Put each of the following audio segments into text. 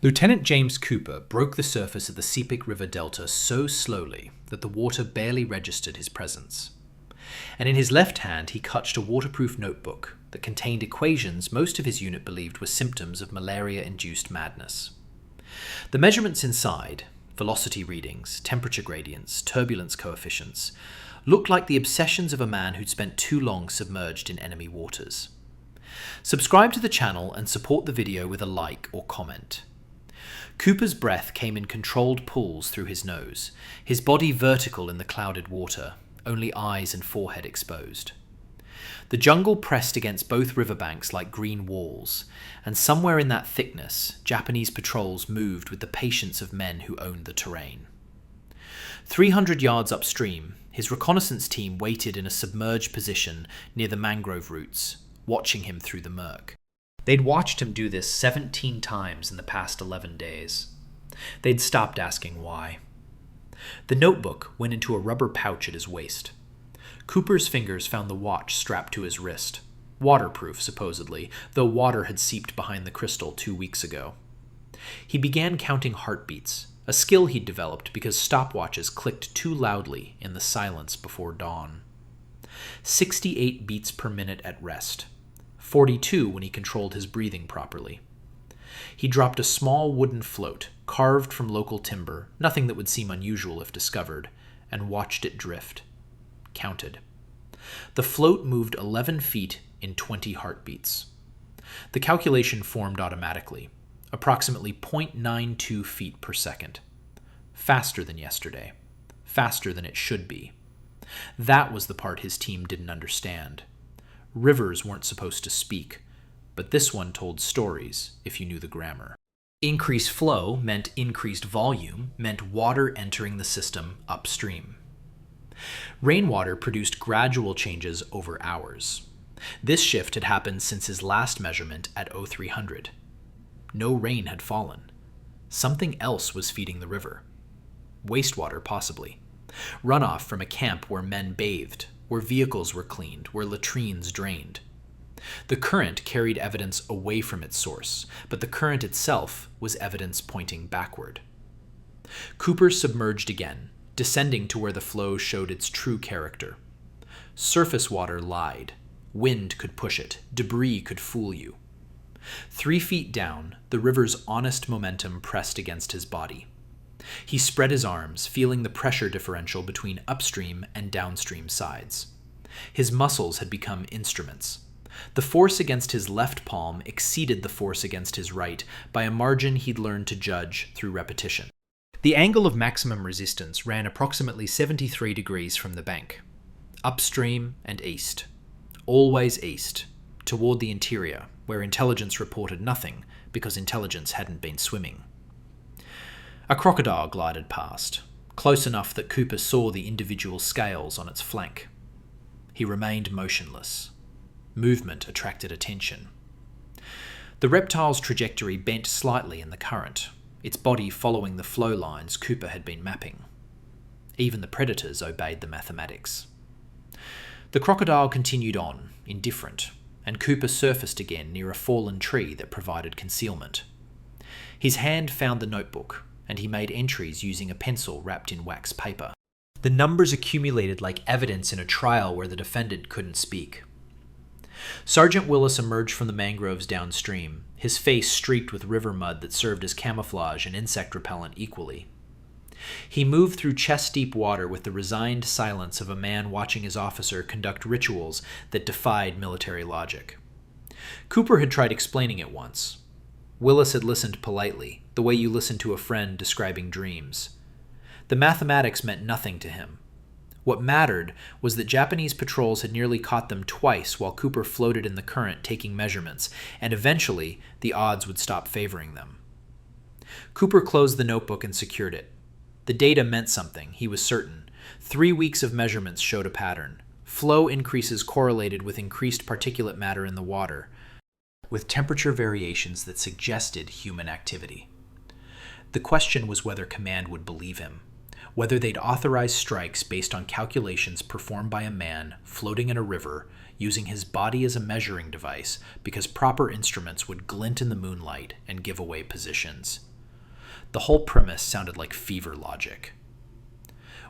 Lieutenant James Cooper broke the surface of the Sepik River Delta so slowly that the water barely registered his presence. And in his left hand he clutched a waterproof notebook that contained equations most of his unit believed were symptoms of malaria-induced madness. The measurements inside, velocity readings, temperature gradients, turbulence coefficients, looked like the obsessions of a man who'd spent too long submerged in enemy waters. Subscribe to the channel and support the video with a like or comment. Cooper's breath came in controlled pulls through his nose, his body vertical in the clouded water, only eyes and forehead exposed. The jungle pressed against both riverbanks like green walls, and somewhere in that thickness, Japanese patrols moved with the patience of men who owned the terrain. 300 yards upstream, his reconnaissance team waited in a submerged position near the mangrove roots, watching him through the murk. They'd watched him do this 17 times in the past 11 days. They'd stopped asking why. The notebook went into a rubber pouch at his waist. Cooper's fingers found the watch strapped to his wrist. Waterproof, supposedly, though water had seeped behind the crystal 2 weeks ago. He began counting heartbeats, a skill he'd developed because stopwatches clicked too loudly in the silence before dawn. 68 beats per minute at rest. 42 when he controlled his breathing properly. He dropped a small wooden float, carved from local timber, nothing that would seem unusual if discovered, and watched it drift. Counted. The float moved 11 feet in 20 heartbeats. The calculation formed automatically, approximately 0.92 feet per second. Faster than yesterday. Faster than it should be. That was the part his team didn't understand. Rivers weren't supposed to speak, but this one told stories if you knew the grammar. Increased flow meant increased volume, meant water entering the system upstream. Rainwater produced gradual changes over hours. This shift had happened since his last measurement at 0300. No rain had fallen. Something else was feeding the river. Wastewater, possibly. Runoff from a camp where men bathed, where vehicles were cleaned, where latrines drained. The current carried evidence away from its source, but the current itself was evidence pointing backward. Cooper submerged again, descending to where the flow showed its true character. Surface water lied. Wind could push it. Debris could fool you. 3 feet down, the river's honest momentum pressed against his body. He spread his arms, feeling the pressure differential between upstream and downstream sides. His muscles had become instruments. The force against his left palm exceeded the force against his right by a margin he'd learned to judge through repetition. The angle of maximum resistance ran approximately 73 degrees from the bank. Upstream and east. Always east, toward the interior, where intelligence reported nothing because intelligence hadn't been swimming. A crocodile glided past, close enough that Cooper saw the individual scales on its flank. He remained motionless. Movement attracted attention. The reptile's trajectory bent slightly in the current, its body following the flow lines Cooper had been mapping. Even the predators obeyed the mathematics. The crocodile continued on, indifferent, and Cooper surfaced again near a fallen tree that provided concealment. His hand found the notebook, and he made entries using a pencil wrapped in wax paper. The numbers accumulated like evidence in a trial where the defendant couldn't speak. Sergeant Willis emerged from the mangroves downstream, his face streaked with river mud that served as camouflage and insect repellent equally. He moved through chest-deep water with the resigned silence of a man watching his officer conduct rituals that defied military logic. Cooper had tried explaining it once. Willis had listened politely, the way you listen to a friend describing dreams. The mathematics meant nothing to him. What mattered was that Japanese patrols had nearly caught them twice while Cooper floated in the current taking measurements, and eventually the odds would stop favoring them. Cooper closed the notebook and secured it. The data meant something, he was certain. 3 weeks of measurements showed a pattern. Flow increases correlated with increased particulate matter in the water, with temperature variations that suggested human activity. The question was whether command would believe him, whether they'd authorize strikes based on calculations performed by a man floating in a river, using his body as a measuring device because proper instruments would glint in the moonlight and give away positions. The whole premise sounded like fever logic.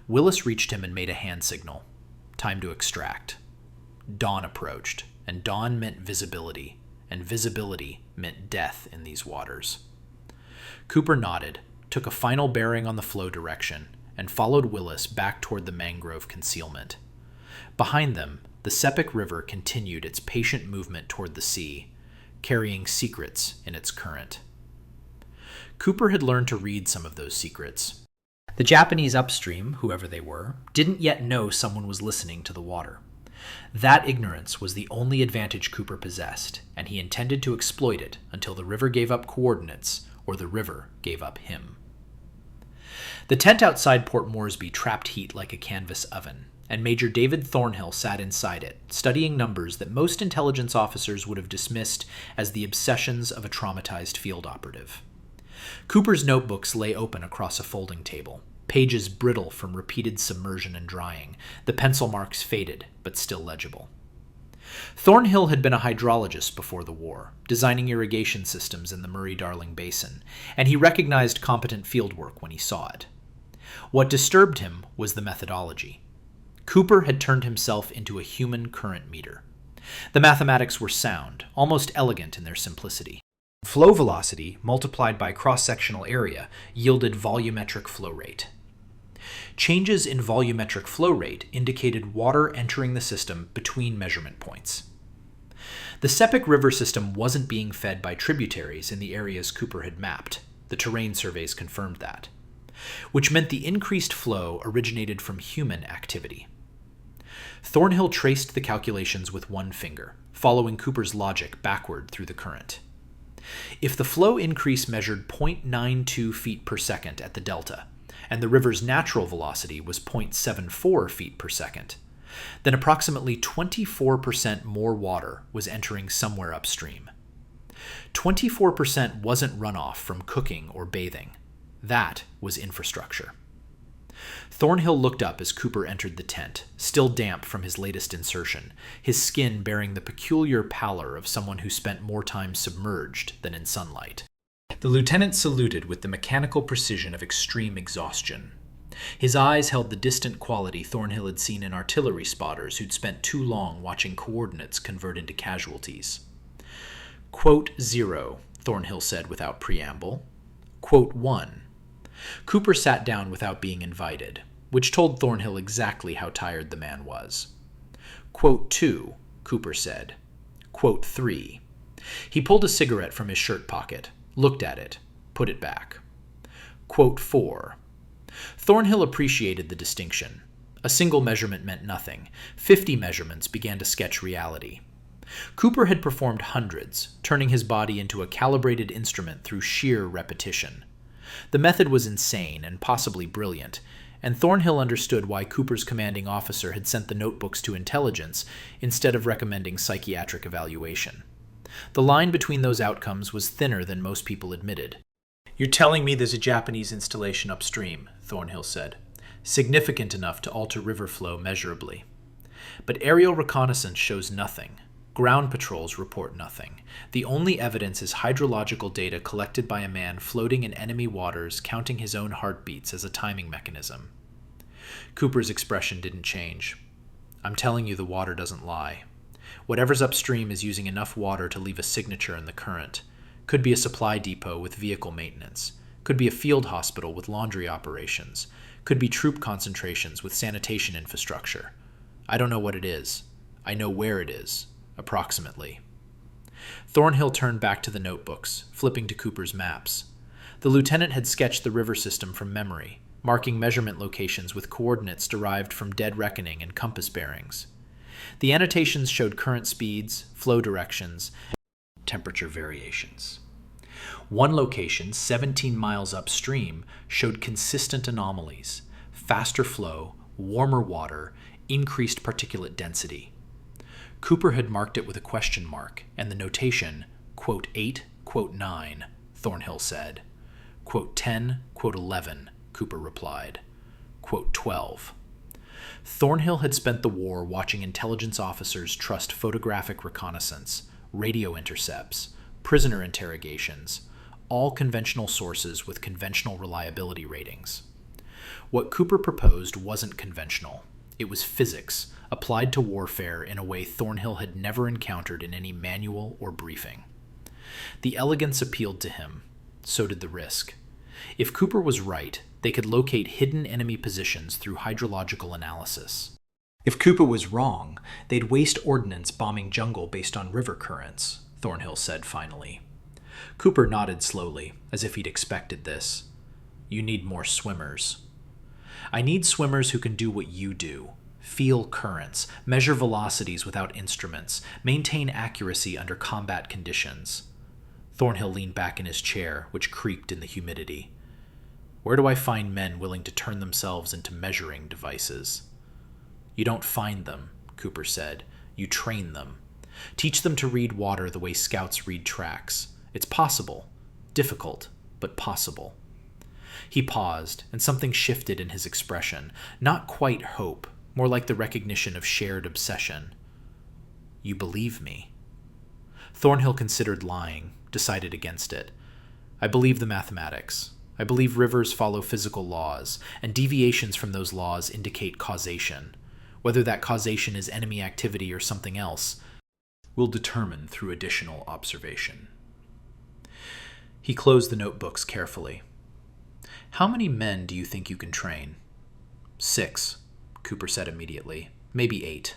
Willis reached him and made a hand signal. Time to extract. Dawn approached, and dawn meant visibility, and visibility meant death in these waters. Cooper nodded, took a final bearing on the flow direction, and followed Willis back toward the mangrove concealment. Behind them, the Sepik River continued its patient movement toward the sea, carrying secrets in its current. Cooper had learned to read some of those secrets. The Japanese upstream, whoever they were, didn't yet know someone was listening to the water. That ignorance was the only advantage Cooper possessed, and he intended to exploit it until the river gave up coordinates or the river gave up him. The tent outside Port Moresby trapped heat like a canvas oven, and Major David Thornhill sat inside it, studying numbers that most intelligence officers would have dismissed as the obsessions of a traumatized field operative. Cooper's notebooks lay open across a folding table, pages brittle from repeated submersion and drying, the pencil marks faded but still legible. Thornhill had been a hydrologist before the war, designing irrigation systems in the Murray-Darling Basin, and he recognized competent fieldwork when he saw it. What disturbed him was the methodology. Cooper had turned himself into a human current meter. The mathematics were sound, almost elegant in their simplicity. Flow velocity multiplied by cross-sectional area yielded volumetric flow rate. Changes in volumetric flow rate indicated water entering the system between measurement points. The Sepik River system wasn't being fed by tributaries in the areas Cooper had mapped. The terrain surveys confirmed that, which meant the increased flow originated from human activity. Thornhill traced the calculations with one finger, following Cooper's logic backward through the current. If the flow increase measured 0.92 feet per second at the delta, and the river's natural velocity was 0.74 feet per second, then approximately 24% more water was entering somewhere upstream. 24% wasn't runoff from cooking or bathing. That was infrastructure. Thornhill looked up as Cooper entered the tent, still damp from his latest insertion, his skin bearing the peculiar pallor of someone who spent more time submerged than in sunlight. The lieutenant saluted with the mechanical precision of extreme exhaustion. His eyes held the distant quality Thornhill had seen in artillery spotters who'd spent too long watching coordinates convert into casualties. Quote 0, Thornhill said without preamble. Quote 1. Cooper sat down without being invited, which told Thornhill exactly how tired the man was. Quote 2, Cooper said. Quote 3. He pulled a cigarette from his shirt pocket, looked at it, put it back. Quote 4. Thornhill appreciated the distinction. A single measurement meant nothing. 50 measurements began to sketch reality. Cooper had performed hundreds, turning his body into a calibrated instrument through sheer repetition. The method was insane and possibly brilliant, and Thornhill understood why Cooper's commanding officer had sent the notebooks to intelligence instead of recommending psychiatric evaluation. The line between those outcomes was thinner than most people admitted. "You're telling me there's a Japanese installation upstream," Thornhill said, "significant enough to alter river flow measurably. But aerial reconnaissance shows nothing. Ground patrols report nothing. The only evidence is hydrological data collected by a man floating in enemy waters, counting his own heartbeats as a timing mechanism." Cooper's expression didn't change. "I'm telling you the water doesn't lie. Whatever's upstream is using enough water to leave a signature in the current. Could be a supply depot with vehicle maintenance. Could be a field hospital with laundry operations. Could be troop concentrations with sanitation infrastructure. I don't know what it is. I know where it is. Approximately." Thornhill turned back to the notebooks, flipping to Cooper's maps. The lieutenant had sketched the river system from memory, marking measurement locations with coordinates derived from dead reckoning and compass bearings. The annotations showed current speeds, flow directions, and temperature variations. One location, 17 miles upstream, showed consistent anomalies: faster flow, warmer water, increased particulate density. Cooper had marked it with a question mark, and the notation, quote 8, quote 9, Thornhill said. Quote 10, quote 11, Cooper replied. Quote 12. Thornhill had spent the war watching intelligence officers trust photographic reconnaissance, radio intercepts, prisoner interrogations, all conventional sources with conventional reliability ratings. What Cooper proposed wasn't conventional. It was physics, applied to warfare in a way Thornhill had never encountered in any manual or briefing. The elegance appealed to him. So did the risk. If Cooper was right, they could locate hidden enemy positions through hydrological analysis. If Cooper was wrong, they'd waste ordnance bombing jungle based on river currents, Thornhill said finally. Cooper nodded slowly, as if he'd expected this. You need more swimmers. I need swimmers who can do what you do. Feel currents, measure velocities without instruments, maintain accuracy under combat conditions. Thornhill leaned back in his chair, which creaked in the humidity. Where do I find men willing to turn themselves into measuring devices? You don't find them, Cooper said. You train them. Teach them to read water the way scouts read tracks. It's possible. Difficult, but possible. He paused, and something shifted in his expression. Not quite hope, more like the recognition of shared obsession. You believe me? Thornhill considered lying, decided against it. I believe the mathematics. I believe rivers follow physical laws, and deviations from those laws indicate causation. Whether that causation is enemy activity or something else, we'll determine through additional observation. He closed the notebooks carefully. How many men do you think you can train? 6, Cooper said immediately. Maybe 8.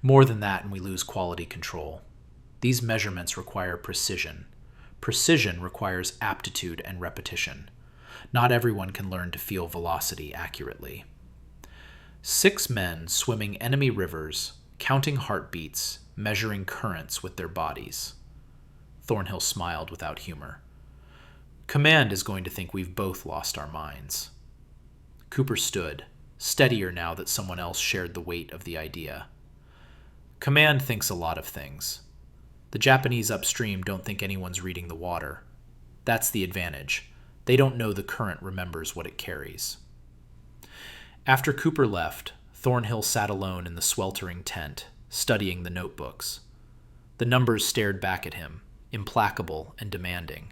More than that and we lose quality control. These measurements require precision. Precision requires aptitude and repetition. Not everyone can learn to feel velocity accurately. 6 men swimming enemy rivers, counting heartbeats, measuring currents with their bodies. Thornhill smiled without humor. Command is going to think we've both lost our minds. Cooper stood, steadier now that someone else shared the weight of the idea. Command thinks a lot of things. The Japanese upstream don't think anyone's reading the water. That's the advantage. They don't know the current remembers what it carries. After Cooper left, Thornhill sat alone in the sweltering tent, studying the notebooks. The numbers stared back at him, implacable and demanding.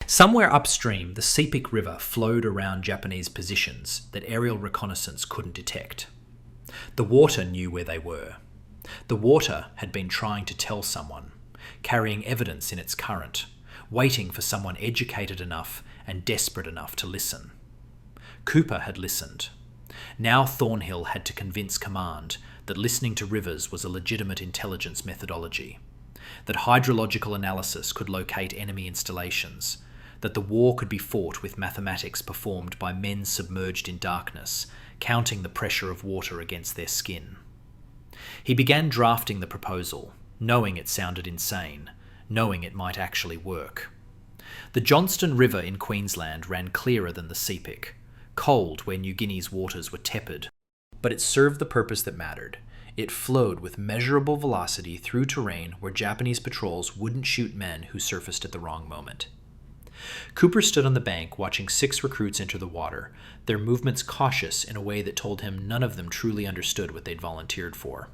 Somewhere upstream, the Sepik River flowed around Japanese positions that aerial reconnaissance couldn't detect. The water knew where they were. The water had been trying to tell someone, carrying evidence in its current, waiting for someone educated enough and desperate enough to listen. Cooper had listened. Now Thornhill had to convince command that listening to rivers was a legitimate intelligence methodology, that hydrological analysis could locate enemy installations, that the war could be fought with mathematics performed by men submerged in darkness, counting the pressure of water against their skin. He began drafting the proposal, knowing it sounded insane, knowing it might actually work. The Johnston River in Queensland ran clearer than the Sepik, cold where New Guinea's waters were tepid, but it served the purpose that mattered. It flowed with measurable velocity through terrain where Japanese patrols wouldn't shoot men who surfaced at the wrong moment. Cooper stood on the bank watching 6 recruits enter the water, their movements cautious in a way that told him none of them truly understood what they'd volunteered for.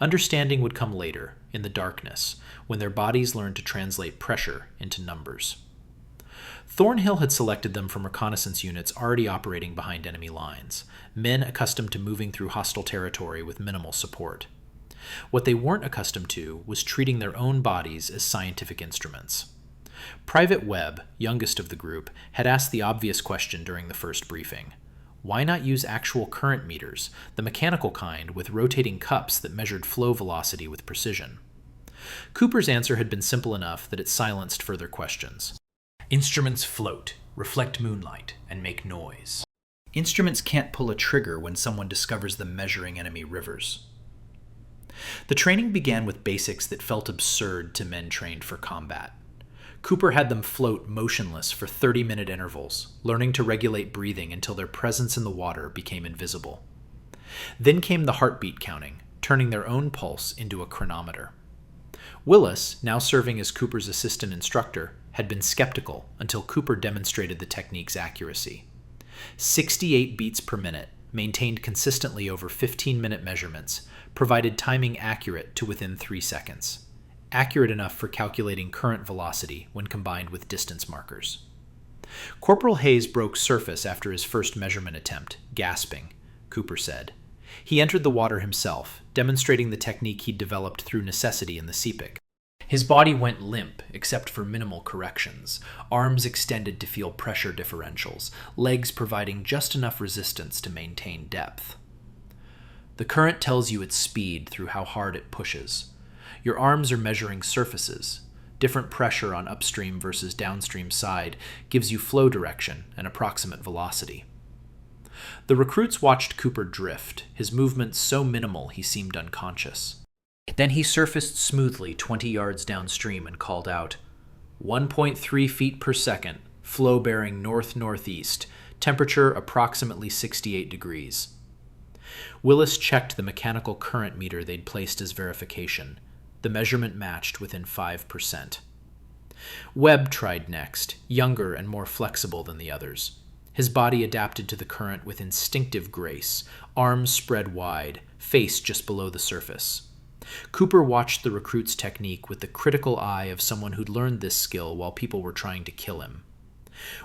Understanding would come later, in the darkness, when their bodies learned to translate pressure into numbers. Thornhill had selected them from reconnaissance units already operating behind enemy lines, men accustomed to moving through hostile territory with minimal support. What they weren't accustomed to was treating their own bodies as scientific instruments. Private Webb, youngest of the group, had asked the obvious question during the first briefing. Why not use actual current meters, the mechanical kind with rotating cups that measured flow velocity with precision? Cooper's answer had been simple enough that it silenced further questions. Instruments float, reflect moonlight, and make noise. Instruments can't pull a trigger when someone discovers them measuring enemy rivers. The training began with basics that felt absurd to men trained for combat. Cooper had them float motionless for 30-minute intervals, learning to regulate breathing until their presence in the water became invisible. Then came the heartbeat counting, turning their own pulse into a chronometer. Willis, now serving as Cooper's assistant instructor, had been skeptical until Cooper demonstrated the technique's accuracy. 68 beats per minute, maintained consistently over 15-minute measurements, provided timing accurate to within 3 seconds. accurate enough for calculating current velocity when combined with distance markers. Corporal Hayes broke surface after his first measurement attempt, gasping, Cooper said. He entered the water himself, demonstrating the technique he'd developed through necessity in the Sepik. His body went limp, except for minimal corrections, arms extended to feel pressure differentials, legs providing just enough resistance to maintain depth. The current tells you its speed through how hard it pushes. Your arms are measuring surfaces. Different pressure on upstream versus downstream side gives you flow direction and approximate velocity. The recruits watched Cooper drift, his movements so minimal he seemed unconscious. Then he surfaced smoothly 20 yards downstream and called out, 1.3 feet per second, flow bearing north-northeast, temperature approximately 68 degrees. Willis checked the mechanical current meter they'd placed as verification. The measurement matched within 5%. Webb tried next, younger and more flexible than the others. His body adapted to the current with instinctive grace, arms spread wide, face just below the surface. Cooper watched the recruit's technique with the critical eye of someone who'd learned this skill while people were trying to kill him.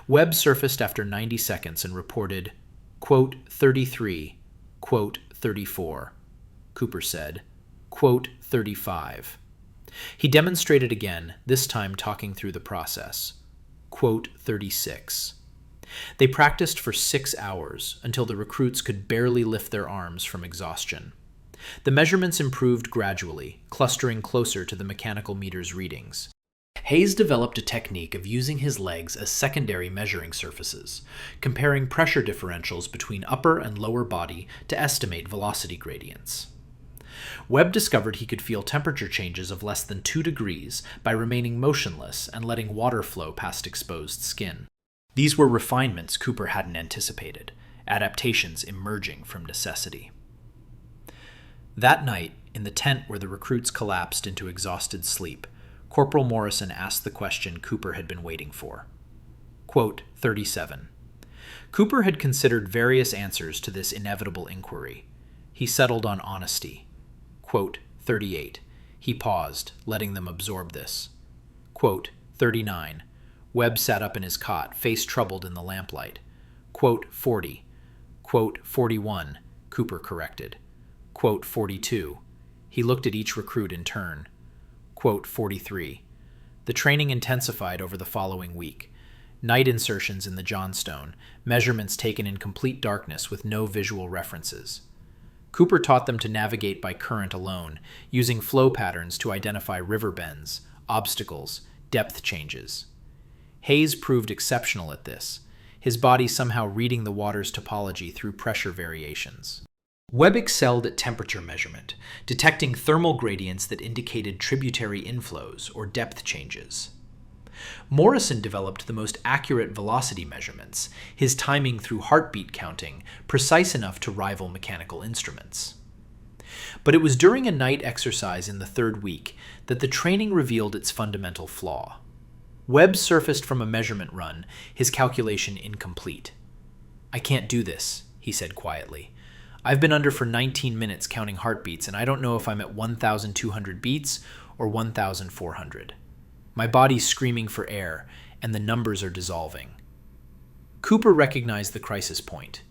Webb surfaced after 90 seconds and reported, quote, 33, quote, 34. Cooper said, quote, 35. He demonstrated again, this time talking through the process. Quote, 36. They practiced for 6 hours until the recruits could barely lift their arms from exhaustion. The measurements improved gradually, clustering closer to the mechanical meter's readings. Hayes developed a technique of using his legs as secondary measuring surfaces, comparing pressure differentials between upper and lower body to estimate velocity gradients. Webb discovered he could feel temperature changes of less than 2 degrees by remaining motionless and letting water flow past exposed skin. These were refinements Cooper hadn't anticipated, adaptations emerging from necessity. That night, in the tent where the recruits collapsed into exhausted sleep, Corporal Morrison asked the question Cooper had been waiting for. Quote, 37. Cooper had considered various answers to this inevitable inquiry. He settled on honesty. Quote, 38. He paused, letting them absorb this. Quote, 39. Webb sat up in his cot, face troubled in the lamplight. Quote, 40. Quote, 41, Cooper corrected. Quote, 42. He looked at each recruit in turn. Quote, 43. The training intensified over the following week. Night insertions in the Johnstone, measurements taken in complete darkness with no visual references. Cooper taught them to navigate by current alone, using flow patterns to identify river bends, obstacles, depth changes. Hayes proved exceptional at this, his body somehow reading the water's topology through pressure variations. Webb excelled at temperature measurement, detecting thermal gradients that indicated tributary inflows or depth changes. Morrison developed the most accurate velocity measurements, his timing through heartbeat counting precise enough to rival mechanical instruments. But it was during a night exercise in the 3rd week that the training revealed its fundamental flaw. Webb surfaced from a measurement run, his calculation incomplete. "I can't do this," he said quietly. "I've been under for 19 minutes counting heartbeats, and I don't know if I'm at 1,200 beats or 1,400. My body's screaming for air, and the numbers are dissolving." Cooper recognized the crisis point.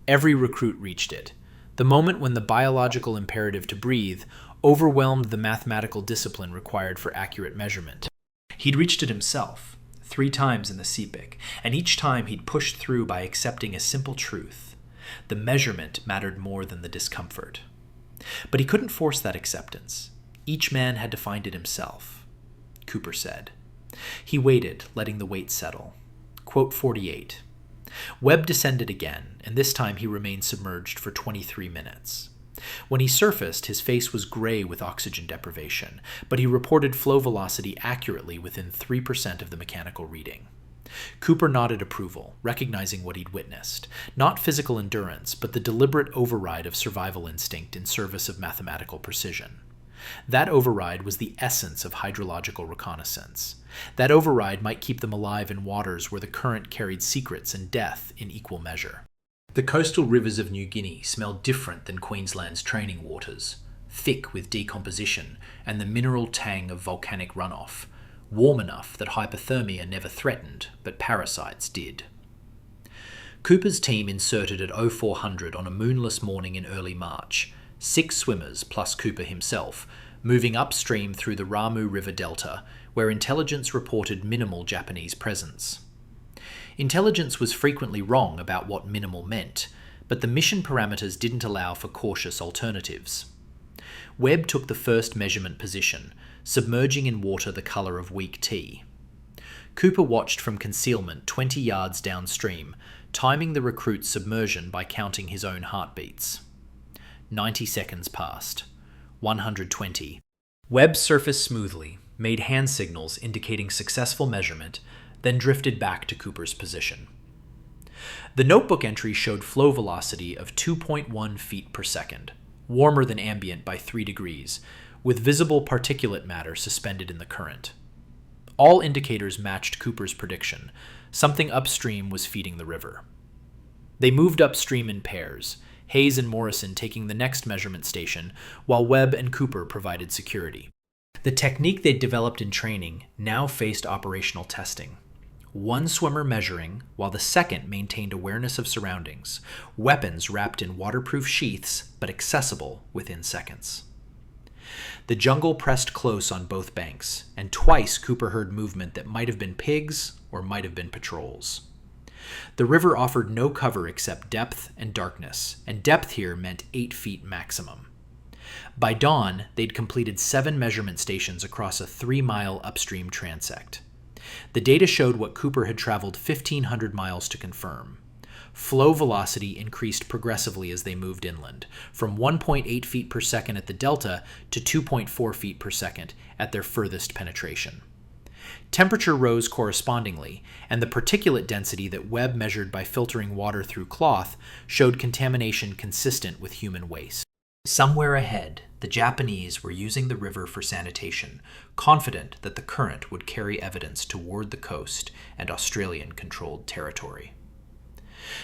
Every recruit reached it. The moment when the biological imperative to breathe overwhelmed the mathematical discipline required for accurate measurement. He'd reached it himself, 3 times in the Sepik, and each time he'd pushed through by accepting a simple truth. The measurement mattered more than the discomfort. But he couldn't force that acceptance. Each man had to find it himself, Cooper said. He waited, letting the weight settle. Quote 48. Webb descended again, and this time he remained submerged for 23 minutes. When he surfaced, his face was gray with oxygen deprivation, but he reported flow velocity accurately within 3% of the mechanical reading. Cooper nodded approval, recognizing what he'd witnessed. Not physical endurance, but the deliberate override of survival instinct in service of mathematical precision. That override was the essence of hydrological reconnaissance. That override might keep them alive in waters where the current carried secrets and death in equal measure. The coastal rivers of New Guinea smelled different than Queensland's training waters. thick with decomposition and the mineral tang of volcanic runoff, warm enough that hypothermia never threatened, but parasites did. Cooper's team inserted at 0400 on a moonless morning in early March, 6 swimmers plus Cooper himself, moving upstream through the Ramu River Delta, where intelligence reported minimal Japanese presence. Intelligence was frequently wrong about what minimal meant, but the mission parameters didn't allow for cautious alternatives. Webb took the first measurement position, submerging in water the colour of weak tea. Cooper watched from concealment 20 yards downstream, timing the recruit's submersion by counting his own heartbeats. 90 seconds passed. 120. Webb surfaced smoothly, made hand signals indicating successful measurement, then drifted back to Cooper's position. The notebook entry showed flow velocity of 2.1 feet per second, warmer than ambient by 3 degrees, with visible particulate matter suspended in the current. All indicators matched Cooper's prediction. Something upstream was feeding the river. They moved upstream in pairs, Hayes and Morrison taking the next measurement station, while Webb and Cooper provided security. The technique they'd developed in training now faced operational testing. One swimmer measuring, while the second maintained awareness of surroundings, weapons wrapped in waterproof sheaths, but accessible within seconds. The jungle pressed close on both banks, and twice Cooper heard movement that might have been pigs or might have been patrols. The river offered no cover except depth and darkness, and depth here meant 8 feet maximum. By dawn, they'd completed 7 measurement stations across a 3-mile upstream transect. The data showed what Cooper had traveled 1,500 miles to confirm. Flow velocity increased progressively as they moved inland, from 1.8 feet per second at the delta to 2.4 feet per second at their furthest penetration. Temperature rose correspondingly, and the particulate density that Webb measured by filtering water through cloth showed contamination consistent with human waste. Somewhere ahead, the Japanese were using the river for sanitation, confident that the current would carry evidence toward the coast and Australian-controlled territory.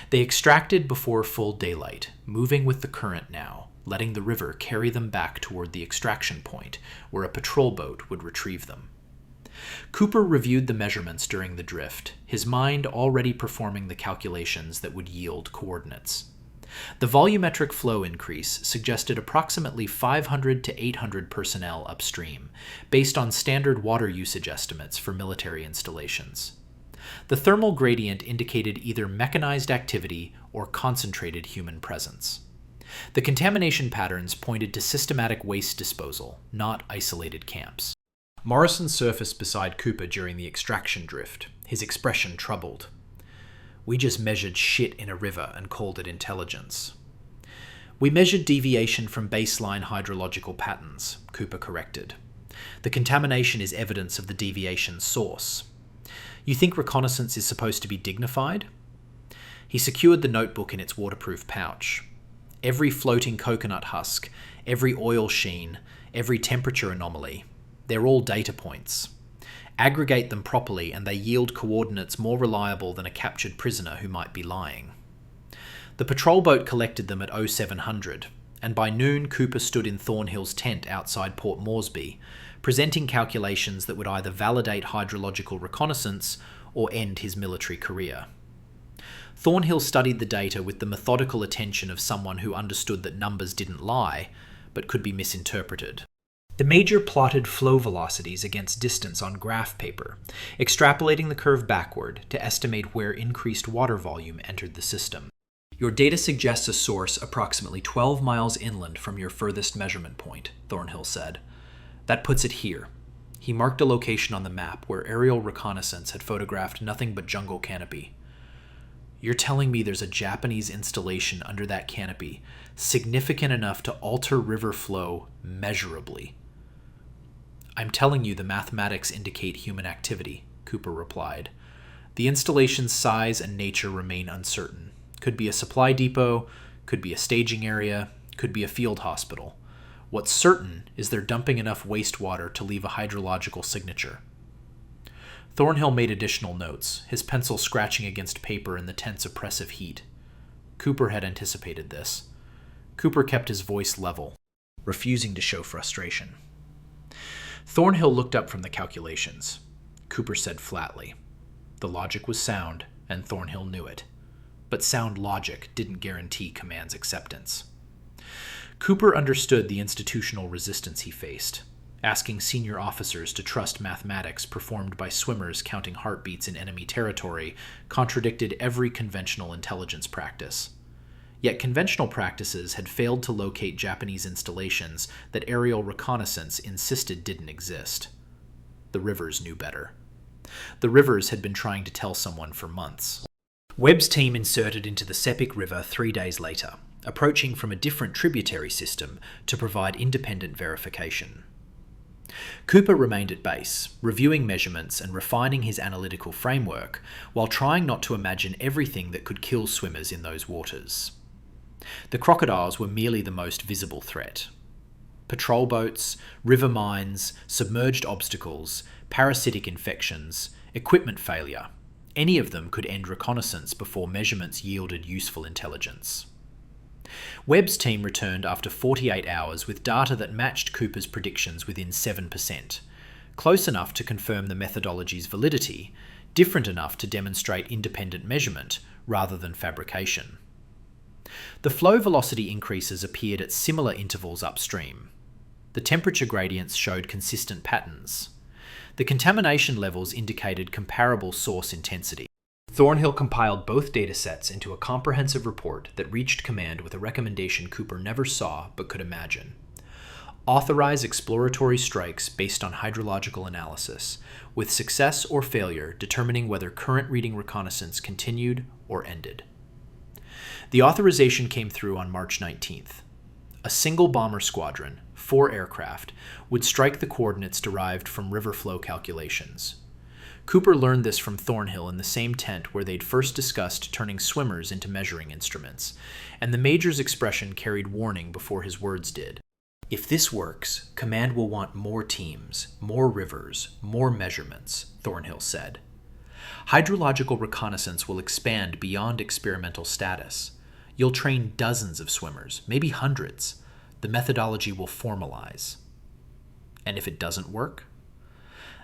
They extracted before full daylight, moving with the current now, letting the river carry them back toward the extraction point, where a patrol boat would retrieve them. Cooper reviewed the measurements during the drift, his mind already performing the calculations that would yield coordinates. The volumetric flow increase suggested approximately 500 to 800 personnel upstream, based on standard water usage estimates for military installations. The thermal gradient indicated either mechanized activity or concentrated human presence. The contamination patterns pointed to systematic waste disposal, not isolated camps. Morrison surfaced beside Cooper during the extraction drift, his expression troubled. "We just measured shit in a river and called it intelligence." "We measured deviation from baseline hydrological patterns," Cooper corrected. "The contamination is evidence of the deviation's source. You think reconnaissance is supposed to be dignified?" He secured the notebook in its waterproof pouch. Every floating coconut husk, every oil sheen, every temperature anomaly, they're all data points. Aggregate them properly and they yield coordinates more reliable than a captured prisoner who might be lying. The patrol boat collected them at 0700, and by noon Cooper stood in Thornhill's tent outside Port Moresby, presenting calculations that would either validate hydrological reconnaissance or end his military career. Thornhill studied the data with the methodical attention of someone who understood that numbers didn't lie, but could be misinterpreted. The major plotted flow velocities against distance on graph paper, extrapolating the curve backward to estimate where increased water volume entered the system. "Your data suggests a source approximately 12 miles inland from your furthest measurement point," Thornhill said. "That puts it here." He marked a location on the map where aerial reconnaissance had photographed nothing but jungle canopy. "You're telling me there's a Japanese installation under that canopy, significant enough to alter river flow measurably?" "I'm telling you the mathematics indicate human activity," Cooper replied. "The installation's size and nature remain uncertain. Could be a supply depot, could be a staging area, could be a field hospital. What's certain is they're dumping enough wastewater to leave a hydrological signature." Thornhill made additional notes, his pencil scratching against paper in the tense oppressive heat. Cooper had anticipated this. Cooper kept his voice level. refusing to show frustration. Thornhill looked up from the calculations. Cooper said flatly. The logic was sound, and Thornhill knew it. But sound logic didn't guarantee command's acceptance. Cooper understood the institutional resistance he faced. Asking senior officers to trust mathematics performed by swimmers counting heartbeats in enemy territory contradicted every conventional intelligence practice. Yet conventional practices had failed to locate Japanese installations that aerial reconnaissance insisted didn't exist. The Rivers knew better. The Rivers had been trying to tell someone for months. Webb's team inserted into the Sepik River 3 days later, approaching from a different tributary system to provide independent verification. Cooper remained at base, reviewing measurements and refining his analytical framework, while trying not to imagine everything that could kill swimmers in those waters. The crocodiles were merely the most visible threat. Patrol boats, river mines, submerged obstacles, parasitic infections, equipment failure, any of them could end reconnaissance before measurements yielded useful intelligence. Webb's team returned after 48 hours with data that matched Cooper's predictions within 7%, close enough to confirm the methodology's validity, different enough to demonstrate independent measurement rather than fabrication. The flow velocity increases appeared at similar intervals upstream. The temperature gradients showed consistent patterns. The contamination levels indicated comparable source intensity. Thornhill compiled both datasets into a comprehensive report that reached command with a recommendation Cooper never saw but could imagine. Authorize exploratory strikes based on hydrological analysis, with success or failure determining whether current reading reconnaissance continued or ended. The authorization came through on March 19th. A single bomber squadron, 4 aircraft, would strike the coordinates derived from river flow calculations. Cooper learned this from Thornhill in the same tent where they'd first discussed turning swimmers into measuring instruments, and the Major's expression carried warning before his words did. If this works, Command will want more teams, more rivers, more measurements, Thornhill said. Hydrological reconnaissance will expand beyond experimental status. You'll train dozens of swimmers, maybe hundreds. The methodology will formalize. And if it doesn't work?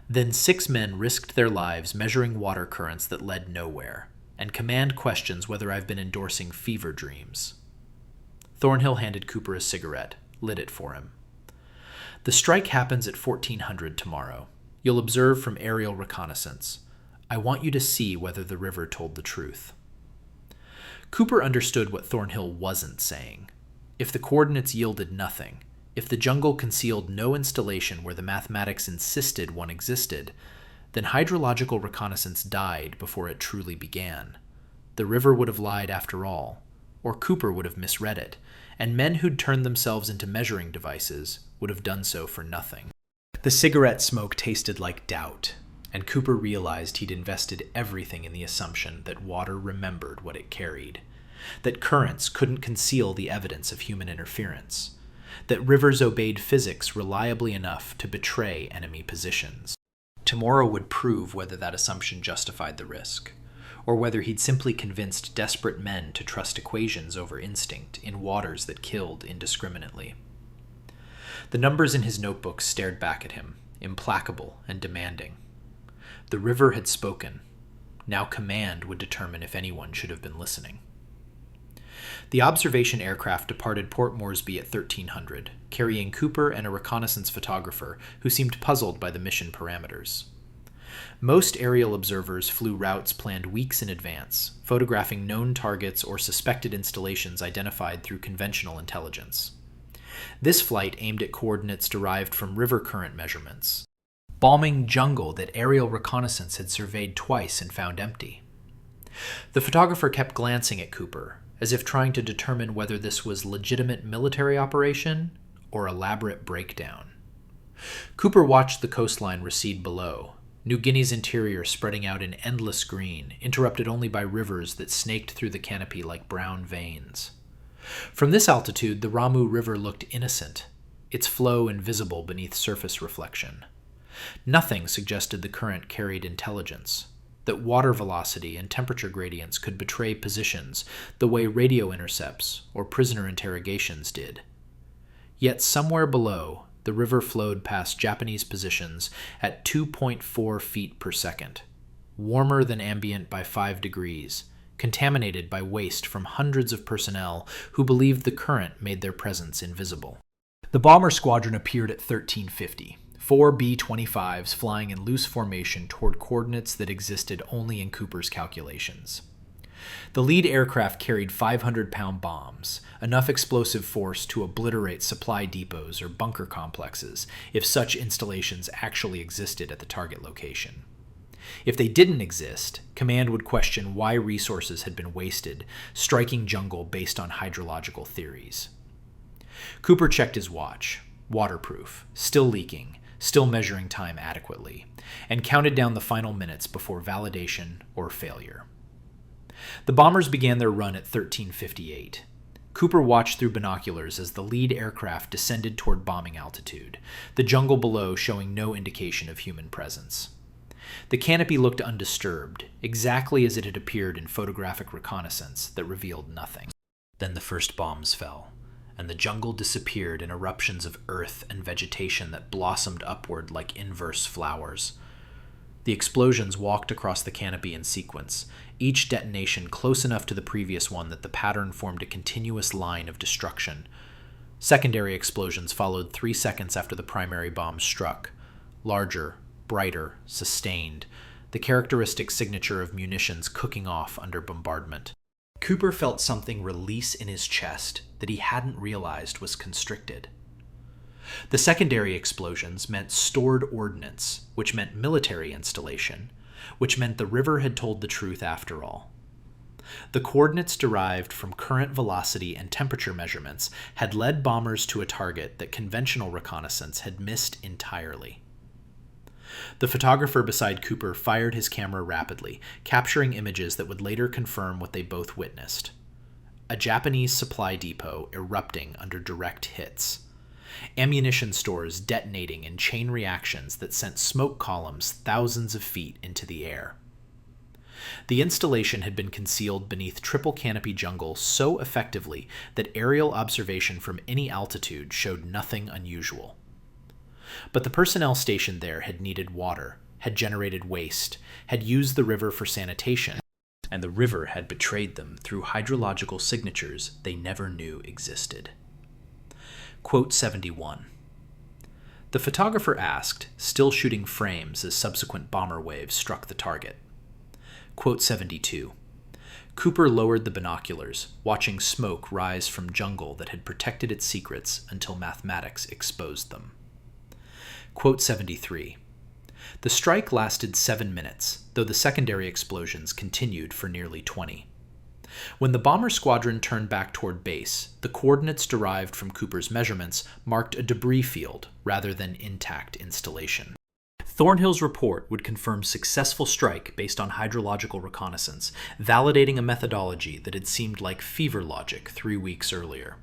Then 6 men risked their lives measuring water currents that led nowhere, and Command questions whether I've been endorsing fever dreams. Thornhill handed Cooper a cigarette, lit it for him. The strike happens at 1400 tomorrow. You'll observe from aerial reconnaissance. I want you to see whether the river told the truth. Cooper understood what Thornhill wasn't saying. If the coordinates yielded nothing, if the jungle concealed no installation where the mathematics insisted one existed, then hydrological reconnaissance died before it truly began. The river would have lied after all, or Cooper would have misread it, and men who'd turned themselves into measuring devices would have done so for nothing. The cigarette smoke tasted like doubt, and Cooper realized he'd invested everything in the assumption that water remembered what it carried, that currents couldn't conceal the evidence of human interference, that rivers obeyed physics reliably enough to betray enemy positions. Tomorrow would prove whether that assumption justified the risk, or whether he'd simply convinced desperate men to trust equations over instinct in waters that killed indiscriminately. The numbers in his notebook stared back at him, implacable and demanding. The river had spoken. Now Command would determine if anyone should have been listening. The observation aircraft departed Port Moresby at 1300, carrying Cooper and a reconnaissance photographer who seemed puzzled by the mission parameters. Most aerial observers flew routes planned weeks in advance, photographing known targets or suspected installations identified through conventional intelligence. This flight aimed at coordinates derived from river current measurements, bombing jungle that aerial reconnaissance had surveyed twice and found empty. The photographer kept glancing at Cooper, as if trying to determine whether this was legitimate military operation or elaborate breakdown. Cooper watched the coastline recede below, New Guinea's interior spreading out in endless green, interrupted only by rivers that snaked through the canopy like brown veins. From this altitude, the Ramu River looked innocent, its flow invisible beneath surface reflection. Nothing suggested the current carried intelligence, that water velocity and temperature gradients could betray positions the way radio intercepts or prisoner interrogations did. Yet somewhere below, the river flowed past Japanese positions at 2.4 feet per second, warmer than ambient by 5 degrees, contaminated by waste from hundreds of personnel who believed the current made their presence invisible. The bomber squadron appeared at 1350, 4 B-25s flying in loose formation toward coordinates that existed only in Cooper's calculations. The lead aircraft carried 500-pound bombs, enough explosive force to obliterate supply depots or bunker complexes if such installations actually existed at the target location. If they didn't exist, Command would question why resources had been wasted, striking jungle based on hydrological theories. Cooper checked his watch, waterproof, still leaking, still measuring time adequately, and counted down the final minutes before validation or failure. The bombers began their run at 1358. Cooper watched through binoculars as the lead aircraft descended toward bombing altitude, the jungle below showing no indication of human presence. The canopy looked undisturbed, exactly as it had appeared in photographic reconnaissance that revealed nothing. Then the first bombs fell, and the jungle disappeared in eruptions of earth and vegetation that blossomed upward like inverse flowers. The explosions walked across the canopy in sequence, each detonation close enough to the previous one that the pattern formed a continuous line of destruction. Secondary explosions followed 3 seconds after the primary bomb struck, larger, brighter, sustained, the characteristic signature of munitions cooking off under bombardment. Cooper felt something release in his chest that he hadn't realized was constricted. The secondary explosions meant stored ordnance, which meant military installation, which meant the river had told the truth after all. The coordinates derived from current velocity and temperature measurements had led bombers to a target that conventional reconnaissance had missed entirely. The photographer beside Cooper fired his camera rapidly, capturing images that would later confirm what they both witnessed. A Japanese supply depot erupting under direct hits. Ammunition stores detonating in chain reactions that sent smoke columns thousands of feet into the air. The installation had been concealed beneath triple canopy jungle so effectively that aerial observation from any altitude showed nothing unusual. But the personnel stationed there had needed water, had generated waste, had used the river for sanitation, and the river had betrayed them through hydrological signatures they never knew existed. Quote 71. The photographer asked, still shooting frames as subsequent bomber waves struck the target. Quote 72. Cooper lowered the binoculars, watching smoke rise from jungle that had protected its secrets until mathematics exposed them. Quote 73. The strike lasted 7 minutes, though the secondary explosions continued for nearly 20. When the bomber squadron turned back toward base, the coordinates derived from Cooper's measurements marked a debris field rather than intact installation. Thornhill's report would confirm successful strike based on hydrological reconnaissance, validating a methodology that had seemed like fever logic 3 weeks earlier.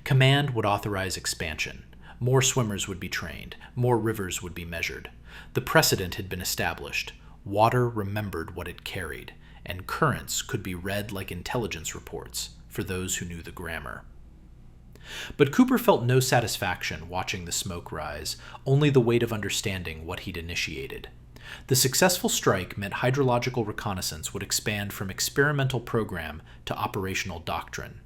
Command would authorize expansion. More swimmers would be trained. More rivers would be measured. The precedent had been established. Water remembered what it carried, and currents could be read like intelligence reports for those who knew the grammar. But Cooper felt no satisfaction watching the smoke rise, only the weight of understanding what he'd initiated. The successful strike meant hydrological reconnaissance would expand from experimental program to operational doctrine.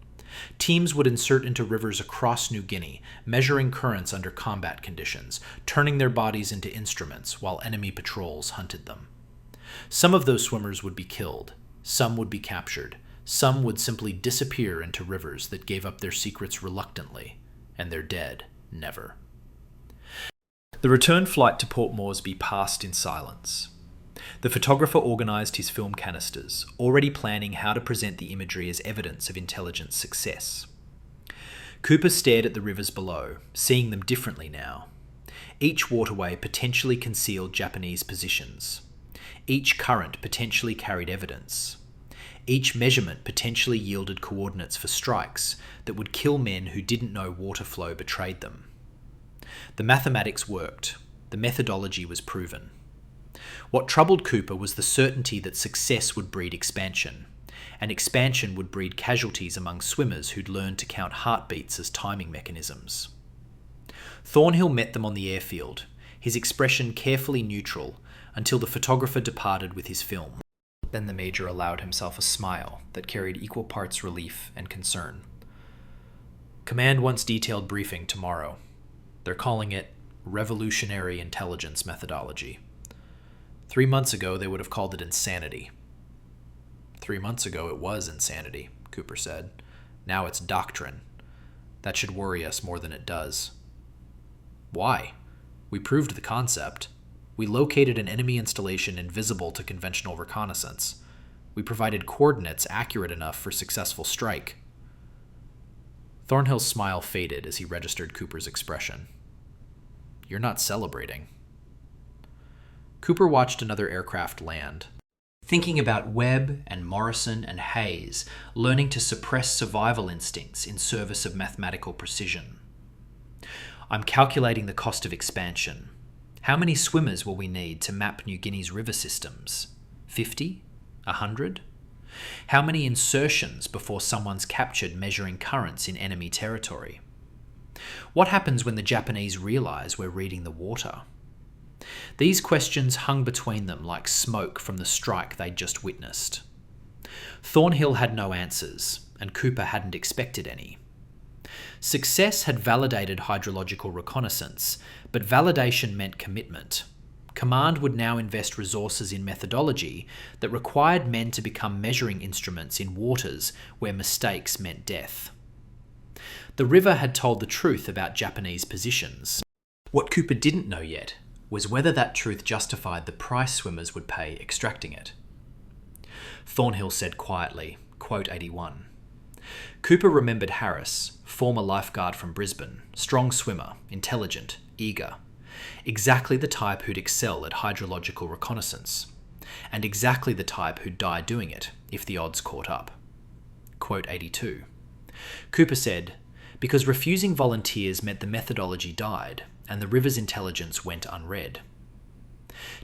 Teams would insert into rivers across New Guinea, measuring currents under combat conditions, turning their bodies into instruments while enemy patrols hunted them. Some of those swimmers would be killed, some would be captured, some would simply disappear into rivers that gave up their secrets reluctantly, and their dead never. The return flight to Port Moresby passed in silence. The photographer organized his film canisters, already planning how to present the imagery as evidence of intelligence success. Cooper stared at the rivers below, seeing them differently now. Each waterway potentially concealed Japanese positions. Each current potentially carried evidence. Each measurement potentially yielded coordinates for strikes that would kill men who didn't know water flow betrayed them. The mathematics worked. The methodology was proven. What troubled Cooper was the certainty that success would breed expansion, and expansion would breed casualties among swimmers who'd learned to count heartbeats as timing mechanisms. Thornhill met them on the airfield, his expression carefully neutral, until the photographer departed with his film. Then the Major allowed himself a smile that carried equal parts relief and concern. Command wants detailed briefing tomorrow. They're calling it revolutionary intelligence methodology. 3 months ago, they would have called it insanity. 3 months ago, it was insanity, Cooper said. Now it's doctrine. That should worry us more than it does. Why? We proved the concept. We located an enemy installation invisible to conventional reconnaissance. We provided coordinates accurate enough for successful strike. Thornhill's smile faded as he registered Cooper's expression. You're not celebrating. Cooper watched another aircraft land, thinking about Webb and Morrison and Hayes learning to suppress survival instincts in service of mathematical precision. I'm calculating the cost of expansion. How many swimmers will we need to map New Guinea's river systems? 50? 100? How many insertions before someone's captured measuring currents in enemy territory? What happens when the Japanese realize we're reading the water? These questions hung between them like smoke from the strike they'd just witnessed. Thornhill had no answers, and Cooper hadn't expected any. Success had validated hydrological reconnaissance, but validation meant commitment. Command would now invest resources in methodology that required men to become measuring instruments in waters where mistakes meant death. The river had told the truth about Japanese positions. What Cooper didn't know yet was whether that truth justified the price swimmers would pay extracting it. Thornhill said quietly, quote 81. Cooper remembered Harris, former lifeguard from Brisbane, strong swimmer, intelligent, eager. Exactly the type who'd excel at hydrological reconnaissance, and exactly the type who'd die doing it if the odds caught up. Quote 82. Cooper said, because refusing volunteers meant the methodology died, and the river's intelligence went unread.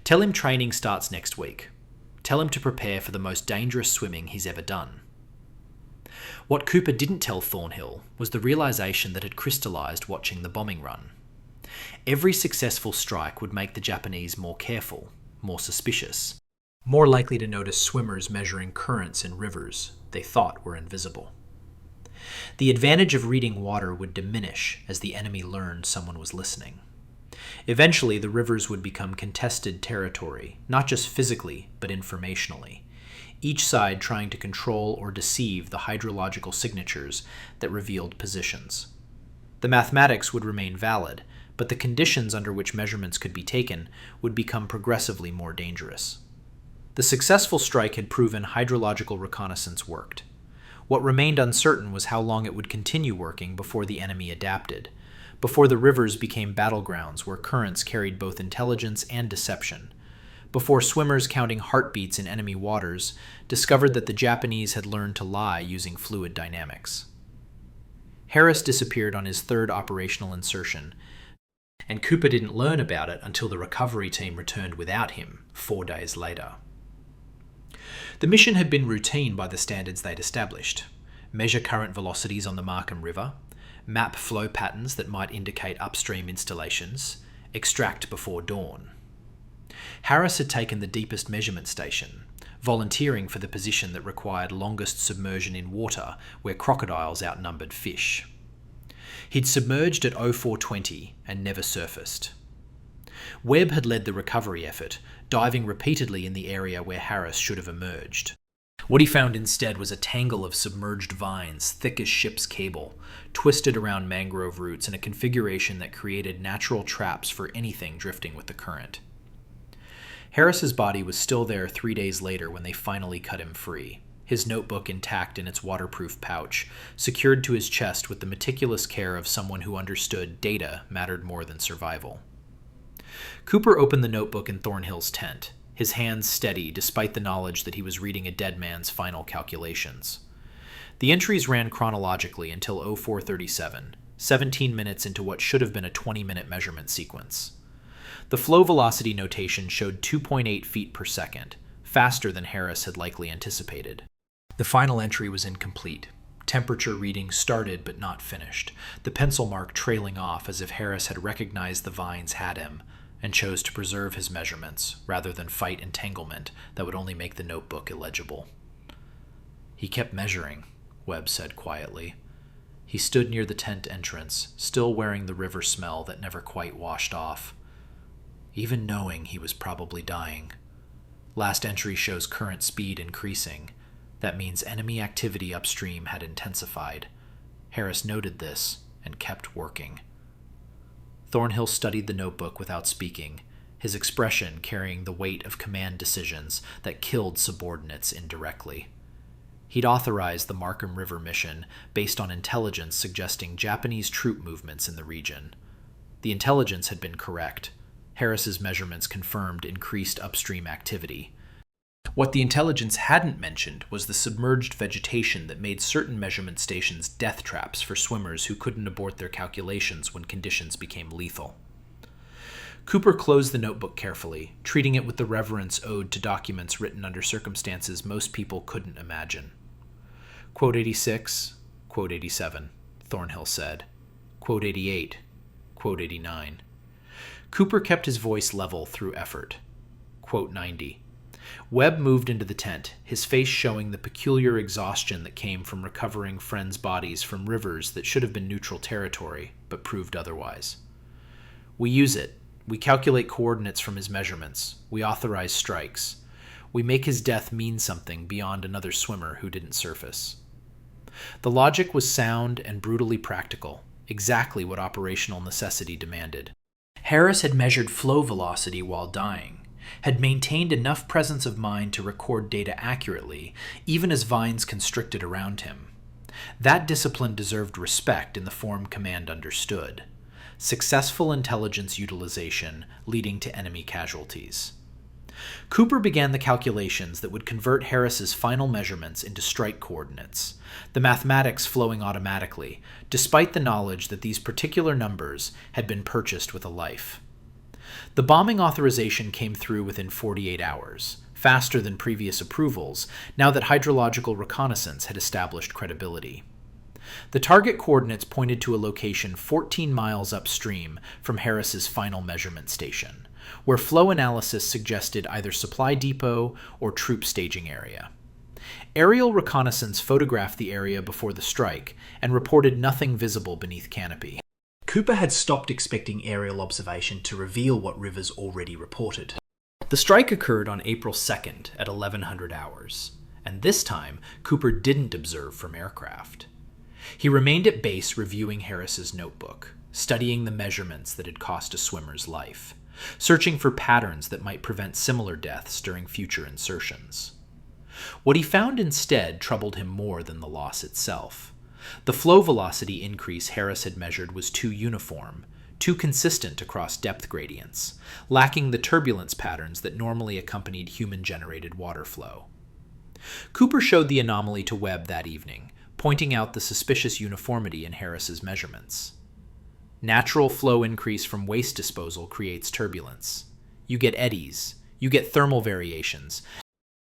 Tell him training starts next week. Tell him to prepare for the most dangerous swimming he's ever done. What Cooper didn't tell Thornhill was the realization that had crystallized watching the bombing run. Every successful strike would make the Japanese more careful, more suspicious, more likely to notice swimmers measuring currents in rivers they thought were invisible. The advantage of reading water would diminish as the enemy learned someone was listening. Eventually, the rivers would become contested territory, not just physically, but informationally, each side trying to control or deceive the hydrological signatures that revealed positions. The mathematics would remain valid, but the conditions under which measurements could be taken would become progressively more dangerous. The successful strike had proven hydrological reconnaissance worked. What remained uncertain was how long it would continue working before the enemy adapted, before the rivers became battlegrounds where currents carried both intelligence and deception, before swimmers counting heartbeats in enemy waters discovered that the Japanese had learned to lie using fluid dynamics. Harris disappeared on his third operational insertion, and Cooper didn't learn about it until the recovery team returned without him 4 days later. The mission had been routine by the standards they'd established: measure current velocities on the Markham River, map flow patterns that might indicate upstream installations, extract before dawn. Harris had taken the deepest measurement station, volunteering for the position that required longest submersion in water where crocodiles outnumbered fish. He'd submerged at 0420 and never surfaced. Webb had led the recovery effort, diving repeatedly in the area where Harris should have emerged. What he found instead was a tangle of submerged vines, thick as ship's cable, twisted around mangrove roots in a configuration that created natural traps for anything drifting with the current. Harris's body was still there 3 days later when they finally cut him free, his notebook intact in its waterproof pouch, secured to his chest with the meticulous care of someone who understood data mattered more than survival. Cooper opened the notebook in Thornhill's tent, his hands steady despite the knowledge that he was reading a dead man's final calculations. The entries ran chronologically until 0437, 17 minutes into what should have been a 20-minute measurement sequence. The flow velocity notation showed 2.8 feet per second, faster than Harris had likely anticipated. The final entry was incomplete, Temperature readings started but not finished, the pencil mark trailing off as if Harris had recognized the vines had him and chose to preserve his measurements rather than fight entanglement that would only make the notebook illegible. He kept measuring, Webb said quietly. He stood near the tent entrance, still wearing the river smell that never quite washed off. Even knowing he was probably dying. Last entry shows current speed increasing. That means enemy activity upstream had intensified. Harris noted this and kept working. Thornhill studied the notebook without speaking, his expression carrying the weight of command decisions that killed subordinates indirectly. He'd authorized the Markham River mission based on intelligence suggesting Japanese troop movements in the region. The intelligence had been correct. Harris's measurements confirmed increased upstream activity. What the intelligence hadn't mentioned was the submerged vegetation that made certain measurement stations death traps for swimmers who couldn't abort their calculations when conditions became lethal. Cooper closed the notebook carefully, treating it with the reverence owed to documents written under circumstances most people couldn't imagine. Quote 86, quote 87, Thornhill said. Quote 88, quote 89. Cooper kept his voice level through effort. Quote 90. Webb moved into the tent, his face showing the peculiar exhaustion that came from recovering friends' bodies from rivers that should have been neutral territory, but proved otherwise. We use it. We calculate coordinates from his measurements. We authorize strikes. We make his death mean something beyond another swimmer who didn't surface. The logic was sound and brutally practical, exactly what operational necessity demanded. Harris had measured flow velocity while dying, had maintained enough presence of mind to record data accurately, even as vines constricted around him. That discipline deserved respect in the form command understood. Successful intelligence utilization leading to enemy casualties. Cooper began the calculations that would convert Harris's final measurements into strike coordinates, the mathematics flowing automatically, despite the knowledge that these particular numbers had been purchased with a life. The bombing authorization came through within 48 hours, faster than previous approvals, now that hydrological reconnaissance had established credibility. The target coordinates pointed to a location 14 miles upstream from Harris's final measurement station, where flow analysis suggested either supply depot or troop staging area. Aerial reconnaissance photographed the area before the strike and reported nothing visible beneath canopy. Cooper had stopped expecting aerial observation to reveal what Rivers already reported. The strike occurred on April 2nd at 1100 hours, and this time Cooper didn't observe from aircraft. He remained at base reviewing Harris's notebook, studying the measurements that had cost a swimmer's life, searching for patterns that might prevent similar deaths during future insertions. What he found instead troubled him more than the loss itself. The flow velocity increase Harris had measured was too uniform, too consistent across depth gradients, lacking the turbulence patterns that normally accompanied human-generated water flow. Cooper showed the anomaly to Webb that evening, pointing out the suspicious uniformity in Harris's measurements. Natural flow increase from waste disposal creates turbulence. You get eddies, you get thermal variations,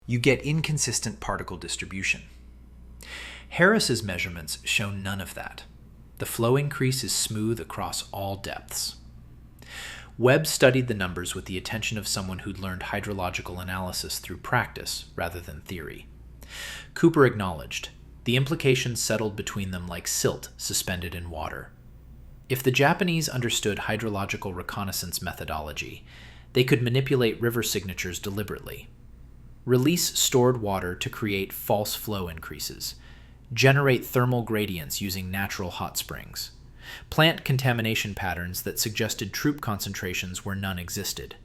you get inconsistent particle distribution. Harris's measurements show none of that. The flow increase is smooth across all depths. Webb studied the numbers with the attention of someone who'd learned hydrological analysis through practice rather than theory. Cooper acknowledged, the implications settled between them like silt suspended in water. If the Japanese understood hydrological reconnaissance methodology, they could manipulate river signatures deliberately. Release stored water to create false flow increases, generate thermal gradients using natural hot springs, plant contamination patterns that suggested troop concentrations where none existed.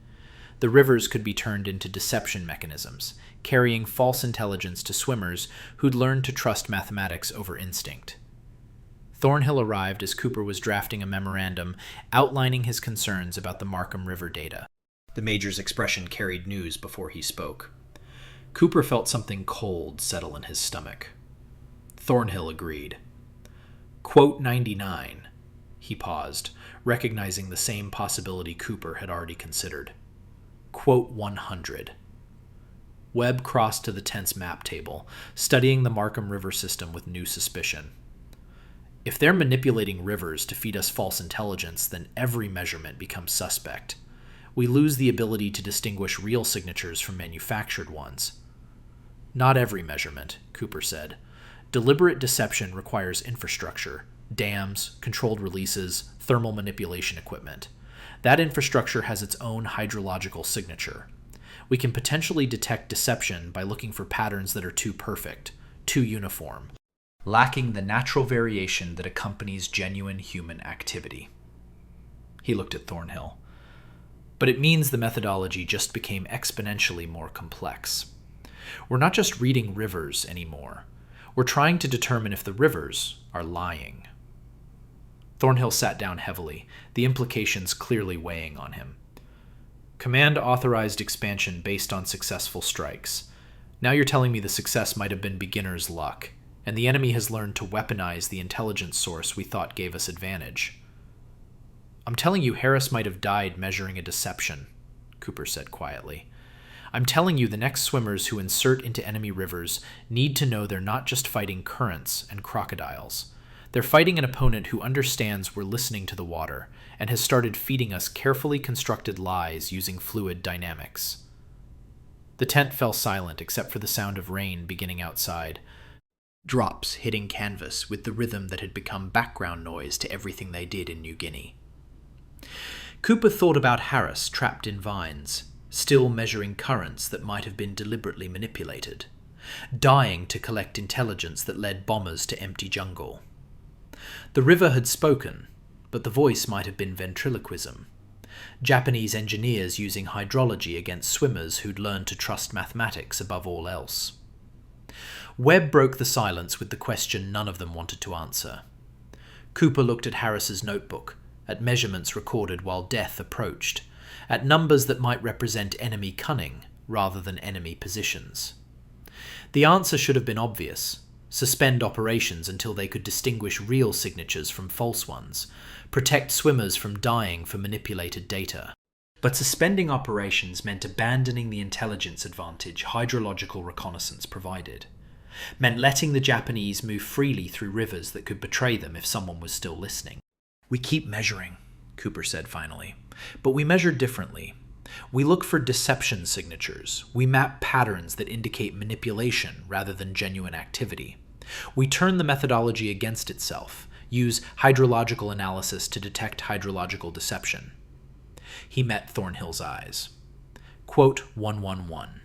The rivers could be turned into deception mechanisms, carrying false intelligence to swimmers who'd learned to trust mathematics over instinct. Thornhill arrived as Cooper was drafting a memorandum outlining his concerns about the Markham River data. The Major's expression carried news before he spoke. Cooper felt something cold settle in his stomach. Thornhill agreed. Quote 99. He paused, recognizing the same possibility Cooper had already considered. Quote 100. Webb crossed to the tent's map table, studying the Markham River system with new suspicion. If they're manipulating rivers to feed us false intelligence, then every measurement becomes suspect. We lose the ability to distinguish real signatures from manufactured ones. Not every measurement, Cooper said. Deliberate deception requires infrastructure, dams, controlled releases, thermal manipulation equipment. That infrastructure has its own hydrological signature. We can potentially detect deception by looking for patterns that are too perfect, too uniform, lacking the natural variation that accompanies genuine human activity. He looked at Thornhill. But it means the methodology just became exponentially more complex. We're not just reading rivers anymore. We're trying to determine if the rivers are lying. Thornhill sat down heavily, the implications clearly weighing on him. Command authorized expansion based on successful strikes. Now you're telling me the success might have been beginner's luck, and the enemy has learned to weaponize the intelligence source we thought gave us advantage. I'm telling you Harris might have died measuring a deception, Cooper said quietly. I'm telling you the next swimmers who insert into enemy rivers need to know they're not just fighting currents and crocodiles. They're fighting an opponent who understands we're listening to the water and has started feeding us carefully constructed lies using fluid dynamics. The tent fell silent except for the sound of rain beginning outside. Drops hitting canvas with the rhythm that had become background noise to everything they did in New Guinea. Cooper thought about Harris trapped in vines, still measuring currents that might have been deliberately manipulated, dying to collect intelligence that led bombers to empty jungle. The river had spoken, but the voice might have been ventriloquism. Japanese engineers using hydrology against swimmers who'd learned to trust mathematics above all else. Webb broke the silence with the question none of them wanted to answer. Cooper looked at Harris's notebook, at measurements recorded while death approached, at numbers that might represent enemy cunning rather than enemy positions. The answer should have been obvious. Suspend operations until they could distinguish real signatures from false ones, protect swimmers from dying for manipulated data. But suspending operations meant abandoning the intelligence advantage hydrological reconnaissance provided, meant letting the Japanese move freely through rivers that could betray them if someone was still listening. We keep measuring, Cooper said finally, but we measure differently. We look for deception signatures. We map patterns that indicate manipulation rather than genuine activity. We turn the methodology against itself, use hydrological analysis to detect hydrological deception. He met Thornhill's eyes. Quote 111.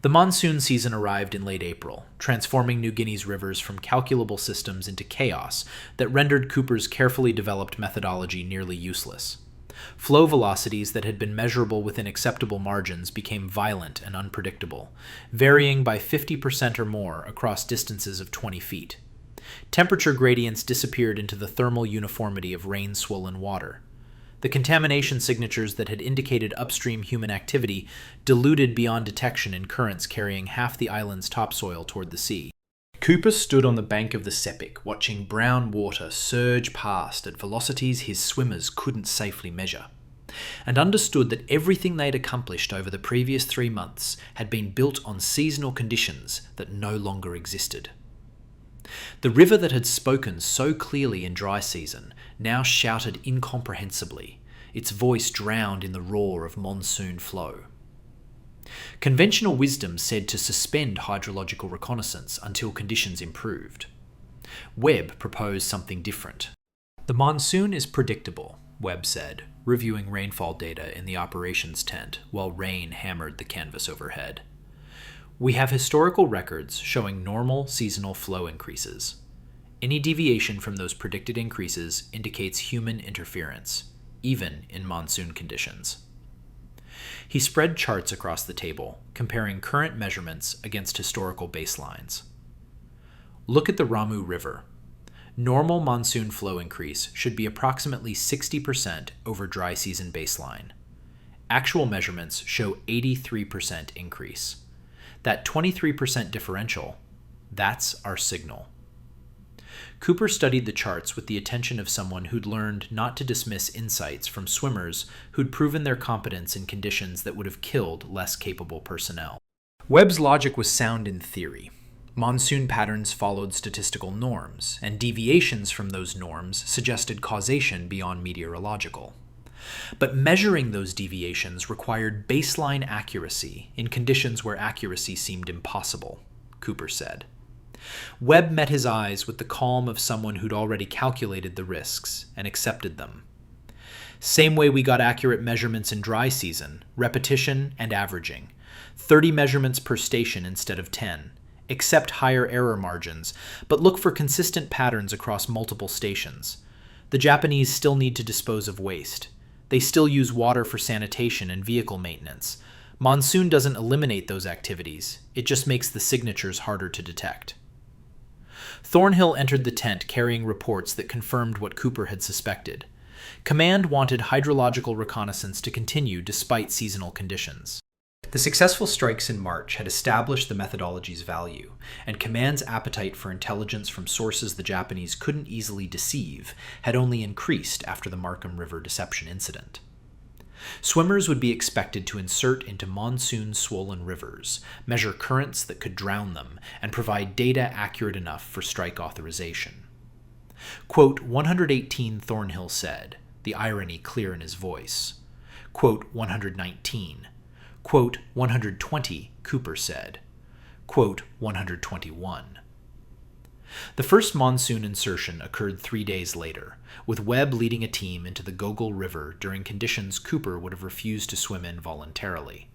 The monsoon season arrived in late April, transforming New Guinea's rivers from calculable systems into chaos that rendered Cooper's carefully developed methodology nearly useless. Flow velocities that had been measurable within acceptable margins became violent and unpredictable, varying by 50% or more across distances of 20 feet. Temperature gradients disappeared into the thermal uniformity of rain-swollen water. The contamination signatures that had indicated upstream human activity diluted beyond detection in currents carrying half the island's topsoil toward the sea. Cooper stood on the bank of the Sepik, watching brown water surge past at velocities his swimmers couldn't safely measure, and understood that everything they'd accomplished over the previous 3 months had been built on seasonal conditions that no longer existed. The river that had spoken so clearly in dry season now shouted incomprehensibly, its voice drowned in the roar of monsoon flow. Conventional wisdom said to suspend hydrological reconnaissance until conditions improved. Webb proposed something different. The monsoon is predictable, Webb said, reviewing rainfall data in the operations tent while rain hammered the canvas overhead. We have historical records showing normal seasonal flow increases. Any deviation from those predicted increases indicates human interference, even in monsoon conditions. He spread charts across the table, comparing current measurements against historical baselines. Look at the Ramu River. Normal monsoon flow increase should be approximately 60% over dry season baseline. Actual measurements show 83% increase. That 23% differential, that's our signal. Cooper studied the charts with the attention of someone who'd learned not to dismiss insights from swimmers who'd proven their competence in conditions that would have killed less capable personnel. Webb's logic was sound in theory. Monsoon patterns followed statistical norms, and deviations from those norms suggested causation beyond meteorological. But measuring those deviations required baseline accuracy in conditions where accuracy seemed impossible, Cooper said. Webb met his eyes with the calm of someone who'd already calculated the risks and accepted them. Same way we got accurate measurements in dry season, repetition and averaging. 30 measurements per station instead of 10. Accept higher error margins, but look for consistent patterns across multiple stations. The Japanese still need to dispose of waste. They still use water for sanitation and vehicle maintenance. Monsoon doesn't eliminate those activities. It just makes the signatures harder to detect. Thornhill entered the tent carrying reports that confirmed what Cooper had suspected. Command wanted hydrological reconnaissance to continue despite seasonal conditions. The successful strikes in March had established the methodology's value, and Command's appetite for intelligence from sources the Japanese couldn't easily deceive had only increased after the Markham River deception incident. Swimmers would be expected to insert into monsoon-swollen rivers, measure currents that could drown them, and provide data accurate enough for strike authorization. Quote, 118 Thornhill said, the irony clear in his voice. Quote, 119. Quote, 120, Cooper said. Quote, 121. The first monsoon insertion occurred 3 days later, with Webb leading a team into the Gogol River during conditions Cooper would have refused to swim in voluntarily.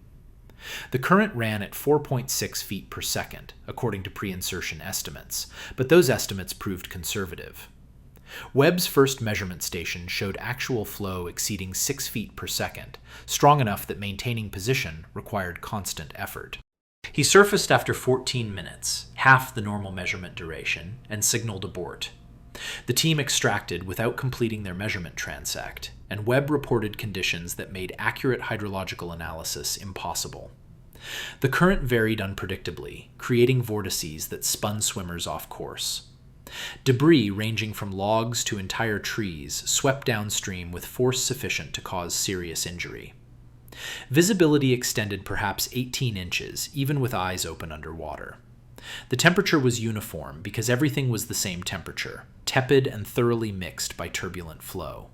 The current ran at 4.6 feet per second, according to pre-insertion estimates, but those estimates proved conservative. Webb's first measurement station showed actual flow exceeding 6 feet per second, strong enough that maintaining position required constant effort. He surfaced after 14 minutes, half the normal measurement duration, and signaled abort. The team extracted without completing their measurement transect, and Webb reported conditions that made accurate hydrological analysis impossible. The current varied unpredictably, creating vortices that spun swimmers off course. Debris ranging from logs to entire trees swept downstream with force sufficient to cause serious injury. Visibility extended perhaps 18 inches, even with eyes open underwater. The temperature was uniform because everything was the same temperature, tepid and thoroughly mixed by turbulent flow.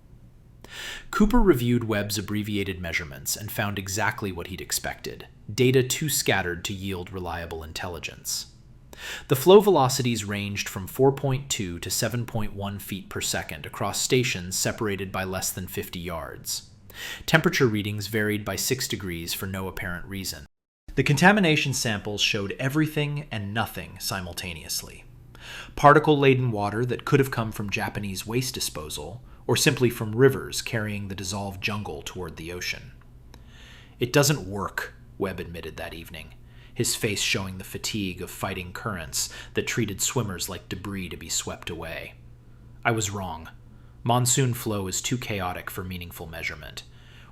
Cooper reviewed Webb's abbreviated measurements and found exactly what he'd expected, data too scattered to yield reliable intelligence. The flow velocities ranged from 4.2 to 7.1 feet per second across stations separated by less than 50 yards. Temperature readings varied by 6 degrees for no apparent reason. The contamination samples showed everything and nothing simultaneously. Particle-laden water that could have come from Japanese waste disposal, or simply from rivers carrying the dissolved jungle toward the ocean. It doesn't work, Webb admitted that evening, his face showing the fatigue of fighting currents that treated swimmers like debris to be swept away. I was wrong. Monsoon flow is too chaotic for meaningful measurement.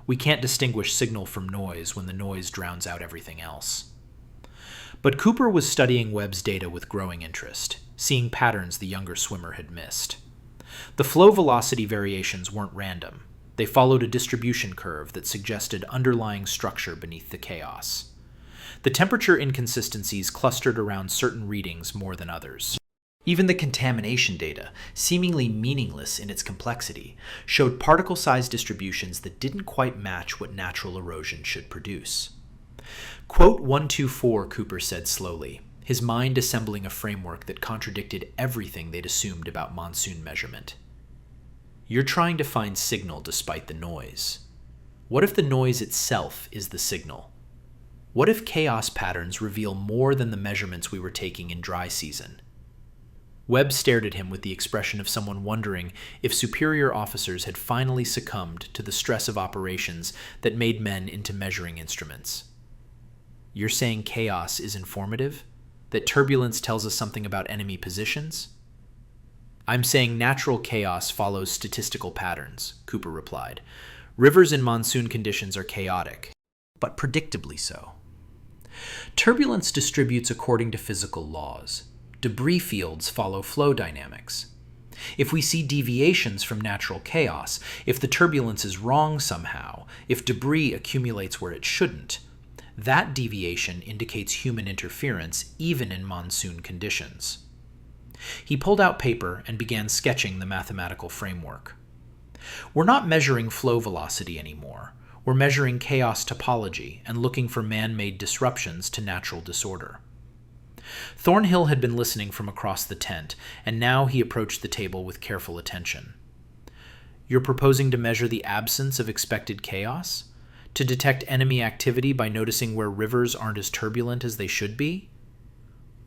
We can't distinguish signal from noise when the noise drowns out everything else. But Cooper was studying Webb's data with growing interest, seeing patterns the younger swimmer had missed. The flow velocity variations weren't random. They followed a distribution curve that suggested underlying structure beneath the chaos. The temperature inconsistencies clustered around certain readings more than others. Even the contamination data, seemingly meaningless in its complexity, showed particle-size distributions that didn't quite match what natural erosion should produce. Quote 124, Cooper said slowly, his mind assembling a framework that contradicted everything they'd assumed about monsoon measurement. You're trying to find signal despite the noise. What if the noise itself is the signal? What if chaos patterns reveal more than the measurements we were taking in dry season? Webb stared at him with the expression of someone wondering if superior officers had finally succumbed to the stress of operations that made men into measuring instruments. You're saying chaos is informative? That turbulence tells us something about enemy positions? I'm saying natural chaos follows statistical patterns, Cooper replied. Rivers in monsoon conditions are chaotic, but predictably so. Turbulence distributes according to physical laws. Debris fields follow flow dynamics. If we see deviations from natural chaos, if the turbulence is wrong somehow, if debris accumulates where it shouldn't, That deviation indicates human interference even in monsoon conditions. He pulled out paper and began sketching the mathematical framework. We're not measuring flow velocity anymore. We're measuring chaos topology and looking for man-made disruptions to natural disorder. Thornhill had been listening from across the tent, and now he approached the table with careful attention. You're proposing to measure the absence of expected chaos? To detect enemy activity by noticing where rivers aren't as turbulent as they should be?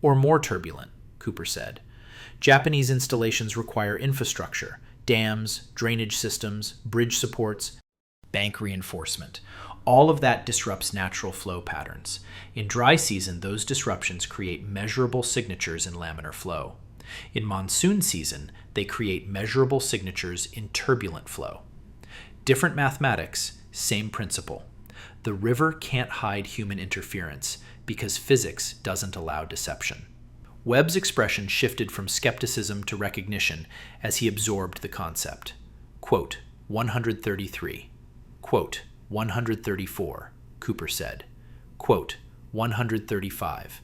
Or more turbulent, Cooper said. Japanese installations require infrastructure, dams, drainage systems, bridge supports, bank reinforcement. All of that disrupts natural flow patterns. In dry season, those disruptions create measurable signatures in laminar flow. In monsoon season, they create measurable signatures in turbulent flow. Different mathematics, same principle. The river can't hide human interference because physics doesn't allow deception. Webb's expression shifted from skepticism to recognition as he absorbed the concept. Quote, 133. Quote, 134, Cooper said. Quote, 135.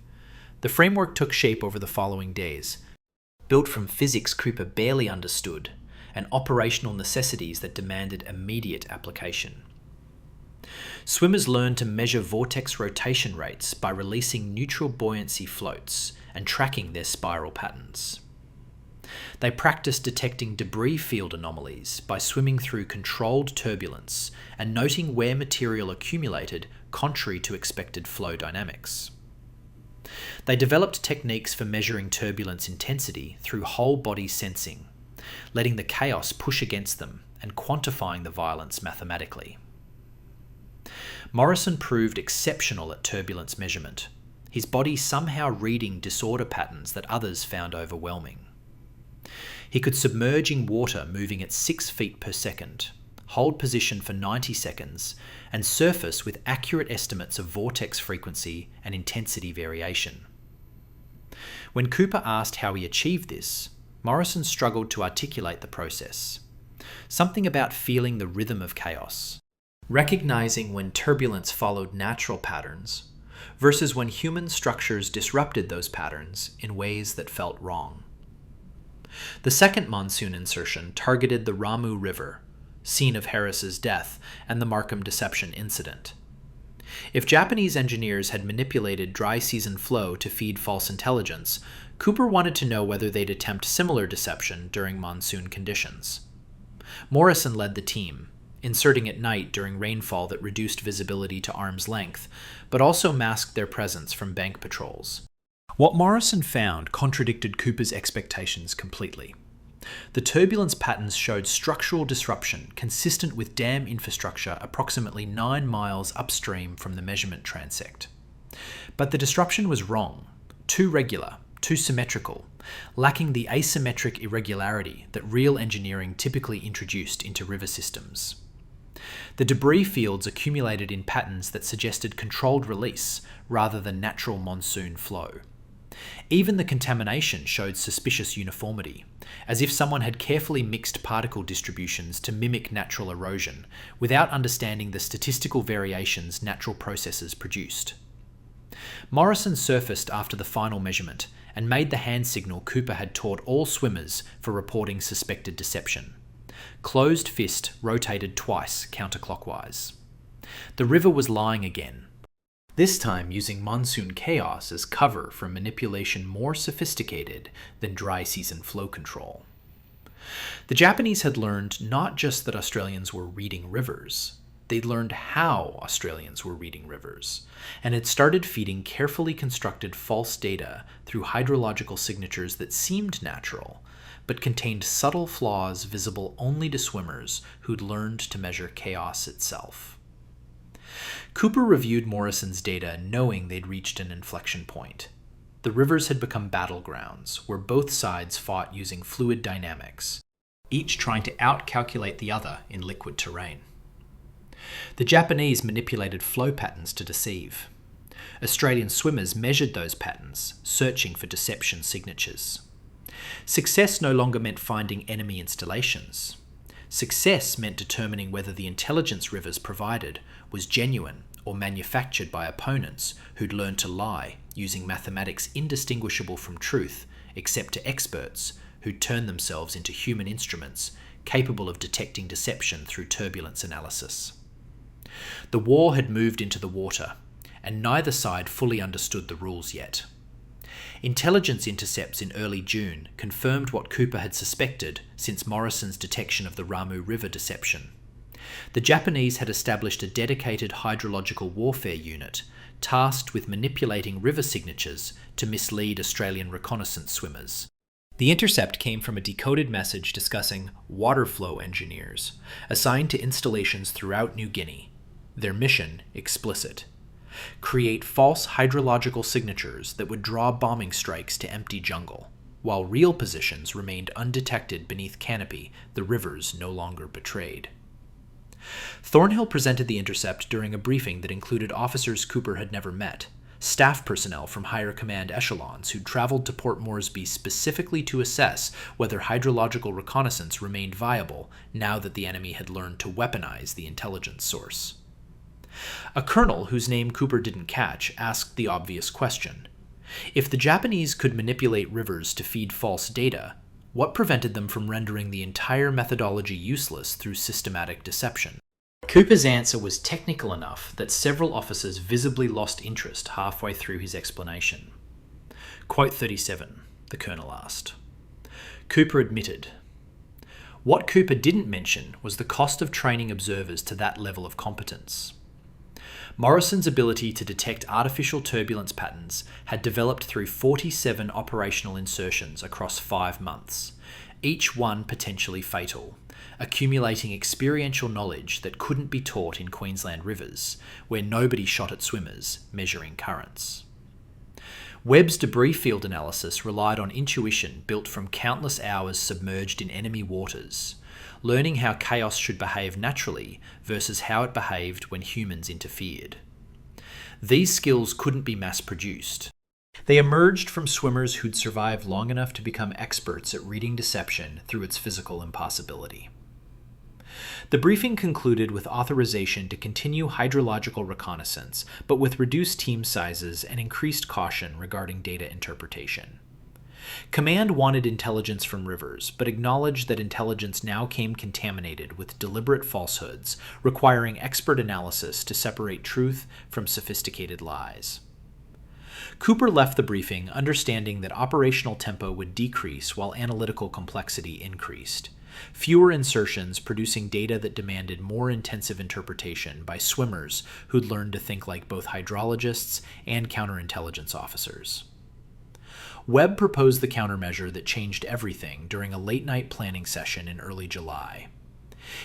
The framework took shape over the following days, built from physics Cooper barely understood and operational necessities that demanded immediate application. Swimmers learned to measure vortex rotation rates by releasing neutral buoyancy floats and tracking their spiral patterns. They practiced detecting debris field anomalies by swimming through controlled turbulence and noting where material accumulated contrary to expected flow dynamics. They developed techniques for measuring turbulence intensity through whole body sensing, letting the chaos push against them and quantifying the violence mathematically. Morrison proved exceptional at turbulence measurement, his body somehow reading disorder patterns that others found overwhelming. He could submerge in water moving at 6 feet per second, hold position for 90 seconds, and surface with accurate estimates of vortex frequency and intensity variation. When Cooper asked how he achieved this, Morrison struggled to articulate the process. Something about feeling the rhythm of chaos, recognizing when turbulence followed natural patterns versus when human structures disrupted those patterns in ways that felt wrong. The second monsoon insertion targeted the Ramu River, scene of Harris's death and the Markham deception incident. If Japanese engineers had manipulated dry season flow to feed false intelligence, Cooper wanted to know whether they'd attempt similar deception during monsoon conditions. Morrison led the team, inserting at night during rainfall that reduced visibility to arm's length, but also masked their presence from bank patrols. What Morrison found contradicted Cooper's expectations completely. The turbulence patterns showed structural disruption consistent with dam infrastructure approximately 9 miles upstream from the measurement transect. But the disruption was wrong, too regular, too symmetrical, lacking the asymmetric irregularity that real engineering typically introduced into river systems. The debris fields accumulated in patterns that suggested controlled release rather than natural monsoon flow. Even the contamination showed suspicious uniformity, as if someone had carefully mixed particle distributions to mimic natural erosion, without understanding the statistical variations natural processes produced. Morrison surfaced after the final measurement and made the hand signal Cooper had taught all swimmers for reporting suspected deception. Closed fist rotated twice counterclockwise. The river was lying again, this time using monsoon chaos as cover for manipulation more sophisticated than dry season flow control. The Japanese had learned not just that Australians were reading rivers, they'd learned how Australians were reading rivers, and had started feeding carefully constructed false data through hydrological signatures that seemed natural, but contained subtle flaws visible only to swimmers who'd learned to measure chaos itself. Cooper reviewed Morrison's data knowing they'd reached an inflection point. The rivers had become battlegrounds where both sides fought using fluid dynamics, each trying to outcalculate the other in liquid terrain. The Japanese manipulated flow patterns to deceive. Australian swimmers measured those patterns, searching for deception signatures. Success no longer meant finding enemy installations. Success meant determining whether the intelligence rivers provided was genuine or manufactured by opponents who'd learned to lie using mathematics indistinguishable from truth, except to experts who'd turned themselves into human instruments capable of detecting deception through turbulence analysis. The war had moved into the water, and neither side fully understood the rules yet. Intelligence intercepts in early June confirmed what Cooper had suspected since Morrison's detection of the Ramu River deception. The Japanese had established a dedicated hydrological warfare unit tasked with manipulating river signatures to mislead Australian reconnaissance swimmers. The intercept came from a decoded message discussing water flow engineers assigned to installations throughout New Guinea. Their mission explicit: create false hydrological signatures that would draw bombing strikes to empty jungle, while real positions remained undetected beneath canopy the rivers no longer betrayed. Thornhill presented the intercept during a briefing that included officers Cooper had never met, staff personnel from higher command echelons who'd traveled to Port Moresby specifically to assess whether hydrological reconnaissance remained viable now that the enemy had learned to weaponize the intelligence source. A colonel whose name Cooper didn't catch asked the obvious question. If the Japanese could manipulate rivers to feed false data, what prevented them from rendering the entire methodology useless through systematic deception? Cooper's answer was technical enough that several officers visibly lost interest halfway through his explanation. Quote 37, the colonel asked. Cooper admitted. What Cooper didn't mention was the cost of training observers to that level of competence. Morrison's ability to detect artificial turbulence patterns had developed through 47 operational insertions across 5 months, each one potentially fatal, accumulating experiential knowledge that couldn't be taught in Queensland rivers, where nobody shot at swimmers measuring currents. Webb's debris field analysis relied on intuition built from countless hours submerged in enemy waters, learning how chaos should behave naturally versus how it behaved when humans interfered. These skills couldn't be mass-produced. They emerged from swimmers who'd survived long enough to become experts at reading deception through its physical impossibility. The briefing concluded with authorization to continue hydrological reconnaissance, but with reduced team sizes and increased caution regarding data interpretation. Command wanted intelligence from rivers, but acknowledged that intelligence now came contaminated with deliberate falsehoods, requiring expert analysis to separate truth from sophisticated lies. Cooper left the briefing understanding that operational tempo would decrease while analytical complexity increased. Fewer insertions producing data that demanded more intensive interpretation by swimmers who'd learned to think like both hydrologists and counterintelligence officers. Webb proposed the countermeasure that changed everything during a late-night planning session in early July.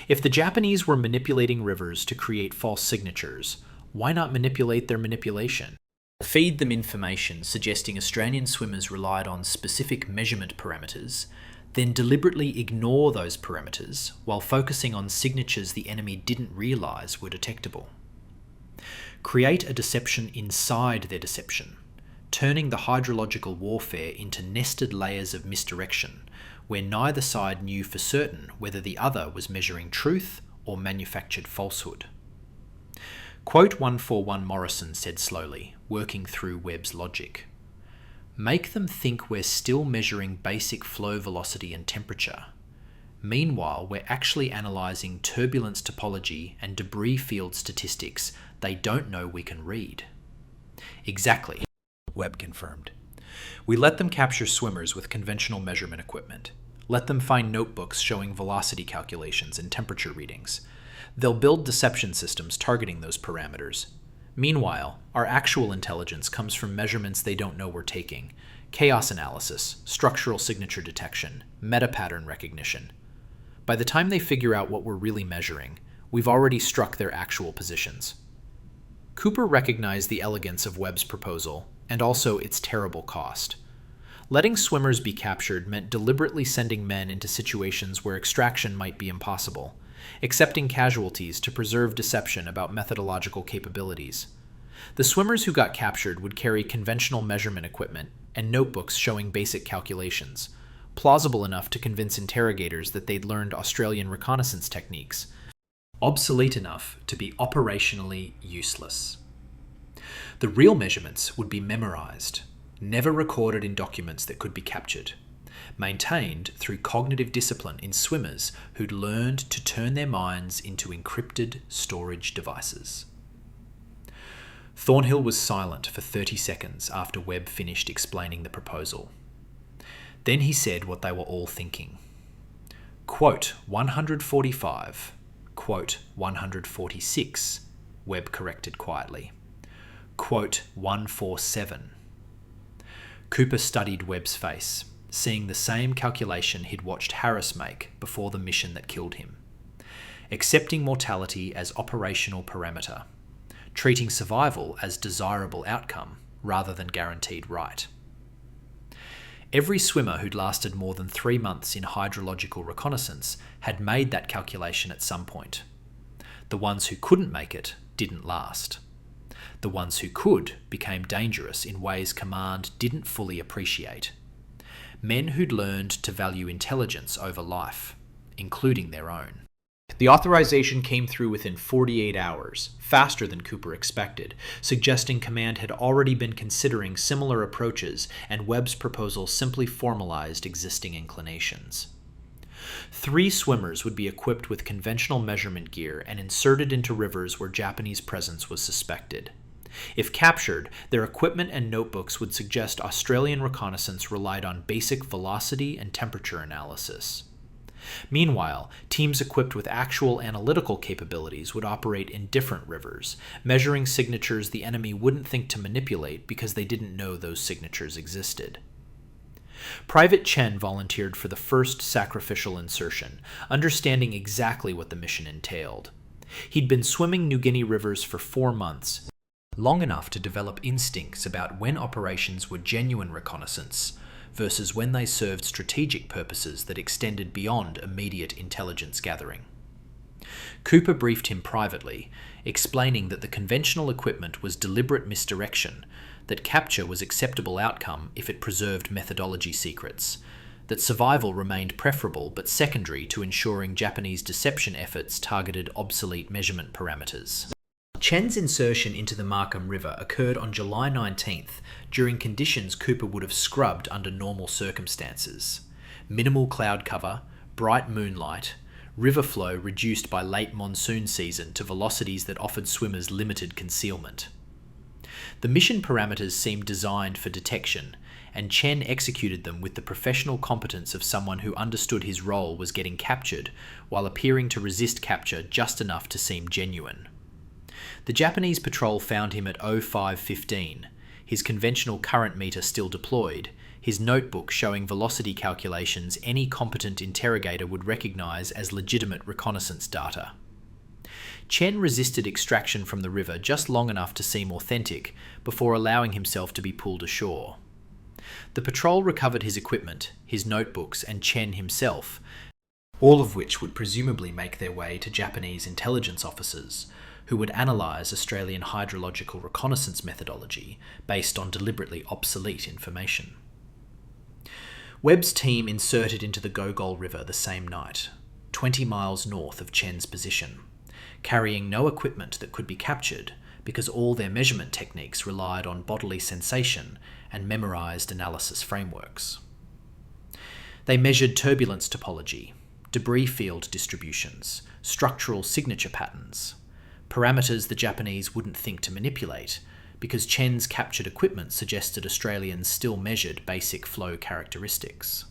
If the Japanese were manipulating rivers to create false signatures, why not manipulate their manipulation? Feed them information suggesting Australian swimmers relied on specific measurement parameters, then deliberately ignore those parameters while focusing on signatures the enemy didn't realise were detectable. Create a deception inside their deception, turning the hydrological warfare into nested layers of misdirection, where neither side knew for certain whether the other was measuring truth or manufactured falsehood. Quote 141 Morrison said slowly, working through Webb's logic. Make them think we're still measuring basic flow velocity and temperature. Meanwhile, we're actually analysing turbulence topology and debris field statistics they don't know we can read. Exactly, Webb confirmed. We let them capture swimmers with conventional measurement equipment. Let them find notebooks showing velocity calculations and temperature readings. They'll build deception systems targeting those parameters. Meanwhile, our actual intelligence comes from measurements they don't know we're taking: chaos analysis, structural signature detection, meta-pattern recognition. By the time they figure out what we're really measuring, we've already struck their actual positions. Cooper recognized the elegance of Webb's proposal, and also its terrible cost. Letting swimmers be captured meant deliberately sending men into situations where extraction might be impossible, accepting casualties to preserve deception about methodological capabilities. The swimmers who got captured would carry conventional measurement equipment and notebooks showing basic calculations, plausible enough to convince interrogators that they'd learned Australian reconnaissance techniques. obsolete enough to be operationally useless. The real measurements would be memorized, never recorded in documents that could be captured, maintained through cognitive discipline in swimmers who'd learned to turn their minds into encrypted storage devices. Thornhill was silent for 30 seconds after Webb finished explaining the proposal. Then he said what they were all thinking. Quote 145, quote 146, Webb corrected quietly. Quote 147. Cooper studied Webb's face, seeing the same calculation he'd watched Harris make before the mission that killed him. Accepting mortality as operational parameter, treating survival as desirable outcome rather than guaranteed right. Every swimmer who'd lasted more than 3 months in hydrological reconnaissance had made that calculation at some point. The ones who couldn't make it didn't last. The ones who could became dangerous in ways command didn't fully appreciate. Men who'd learned to value intelligence over life, including their own. The authorization came through within 48 hours, faster than Cooper expected, suggesting command had already been considering similar approaches, and Webb's proposal simply formalized existing inclinations. 3 swimmers would be equipped with conventional measurement gear and inserted into rivers where Japanese presence was suspected. If captured, their equipment and notebooks would suggest Australian reconnaissance relied on basic velocity and temperature analysis. Meanwhile, teams equipped with actual analytical capabilities would operate in different rivers, measuring signatures the enemy wouldn't think to manipulate because they didn't know those signatures existed. Private Chen volunteered for the first sacrificial insertion, understanding exactly what the mission entailed. He'd been swimming New Guinea rivers for 4 months, long enough to develop instincts about when operations were genuine reconnaissance versus when they served strategic purposes that extended beyond immediate intelligence gathering. Cooper briefed him privately, explaining that the conventional equipment was deliberate misdirection, that capture was acceptable outcome if it preserved methodology secrets, that survival remained preferable but secondary to ensuring Japanese deception efforts targeted obsolete measurement parameters. Chen's insertion into the Markham River occurred on July 19th, during conditions Cooper would have scrubbed under normal circumstances. Minimal cloud cover, bright moonlight, river flow reduced by late monsoon season to velocities that offered swimmers limited concealment. The mission parameters seemed designed for detection, and Chen executed them with the professional competence of someone who understood his role was getting captured, while appearing to resist capture just enough to seem genuine. The Japanese patrol found him at 05:15, his conventional current meter still deployed, his notebook showing velocity calculations any competent interrogator would recognize as legitimate reconnaissance data. Chen resisted extraction from the river just long enough to seem authentic before allowing himself to be pulled ashore. The patrol recovered his equipment, his notebooks, and Chen himself, all of which would presumably make their way to Japanese intelligence officers, who would analyse Australian hydrological reconnaissance methodology based on deliberately obsolete information. Webb's team inserted into the Gogol River the same night, 20 miles north of Chen's position, carrying no equipment that could be captured because all their measurement techniques relied on bodily sensation and memorised analysis frameworks. They measured turbulence topology, debris field distributions, structural signature patterns, parameters the Japanese wouldn't think to manipulate, because Chen's captured equipment suggested Australians still measured basic flow characteristics.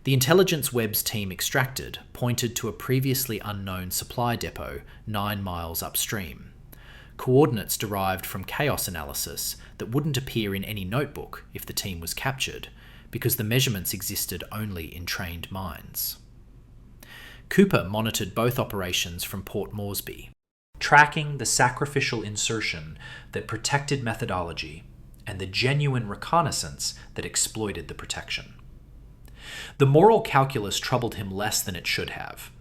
The intelligence Webb's team extracted pointed to a previously unknown supply depot 9 miles upstream, coordinates derived from chaos analysis that wouldn't appear in any notebook if the team was captured, because the measurements existed only in trained minds. Cooper monitored both operations from Port Moresby, tracking the sacrificial insertion that protected methodology and the genuine reconnaissance that exploited the protection. The moral calculus troubled him less than it should have.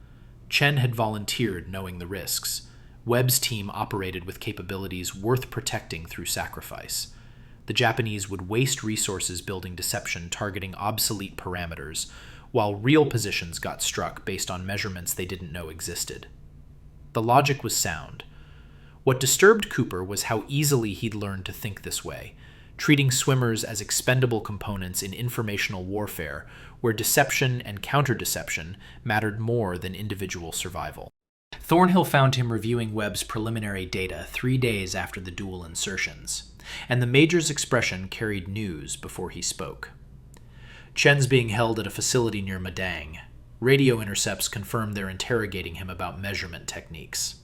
Chen had volunteered knowing the risks. Webb's team operated with capabilities worth protecting through sacrifice. The Japanese would waste resources building deception targeting obsolete parameters, while real positions got struck based on measurements they didn't know existed. The logic was sound. What disturbed Cooper was how easily he'd learned to think this way, treating swimmers as expendable components in informational warfare where deception and counter-deception mattered more than individual survival. Thornhill found him reviewing Webb's preliminary data 3 days after the dual insertions, and the Major's expression carried news before he spoke. Chen's being held at a facility near Madang. Radio intercepts confirm they're interrogating him about measurement techniques.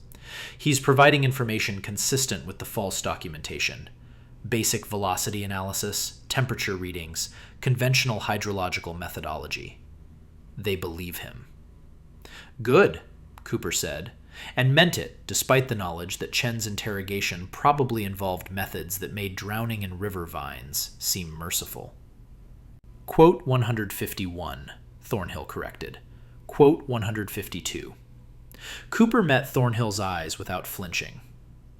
He's providing information consistent with the false documentation. Basic velocity analysis, temperature readings, conventional hydrological methodology. They believe him. Good, Cooper said, and meant it despite the knowledge that Chen's interrogation probably involved methods that made drowning in river vines seem merciful. Quote 151, Thornhill corrected. Quote 152. Cooper met Thornhill's eyes without flinching.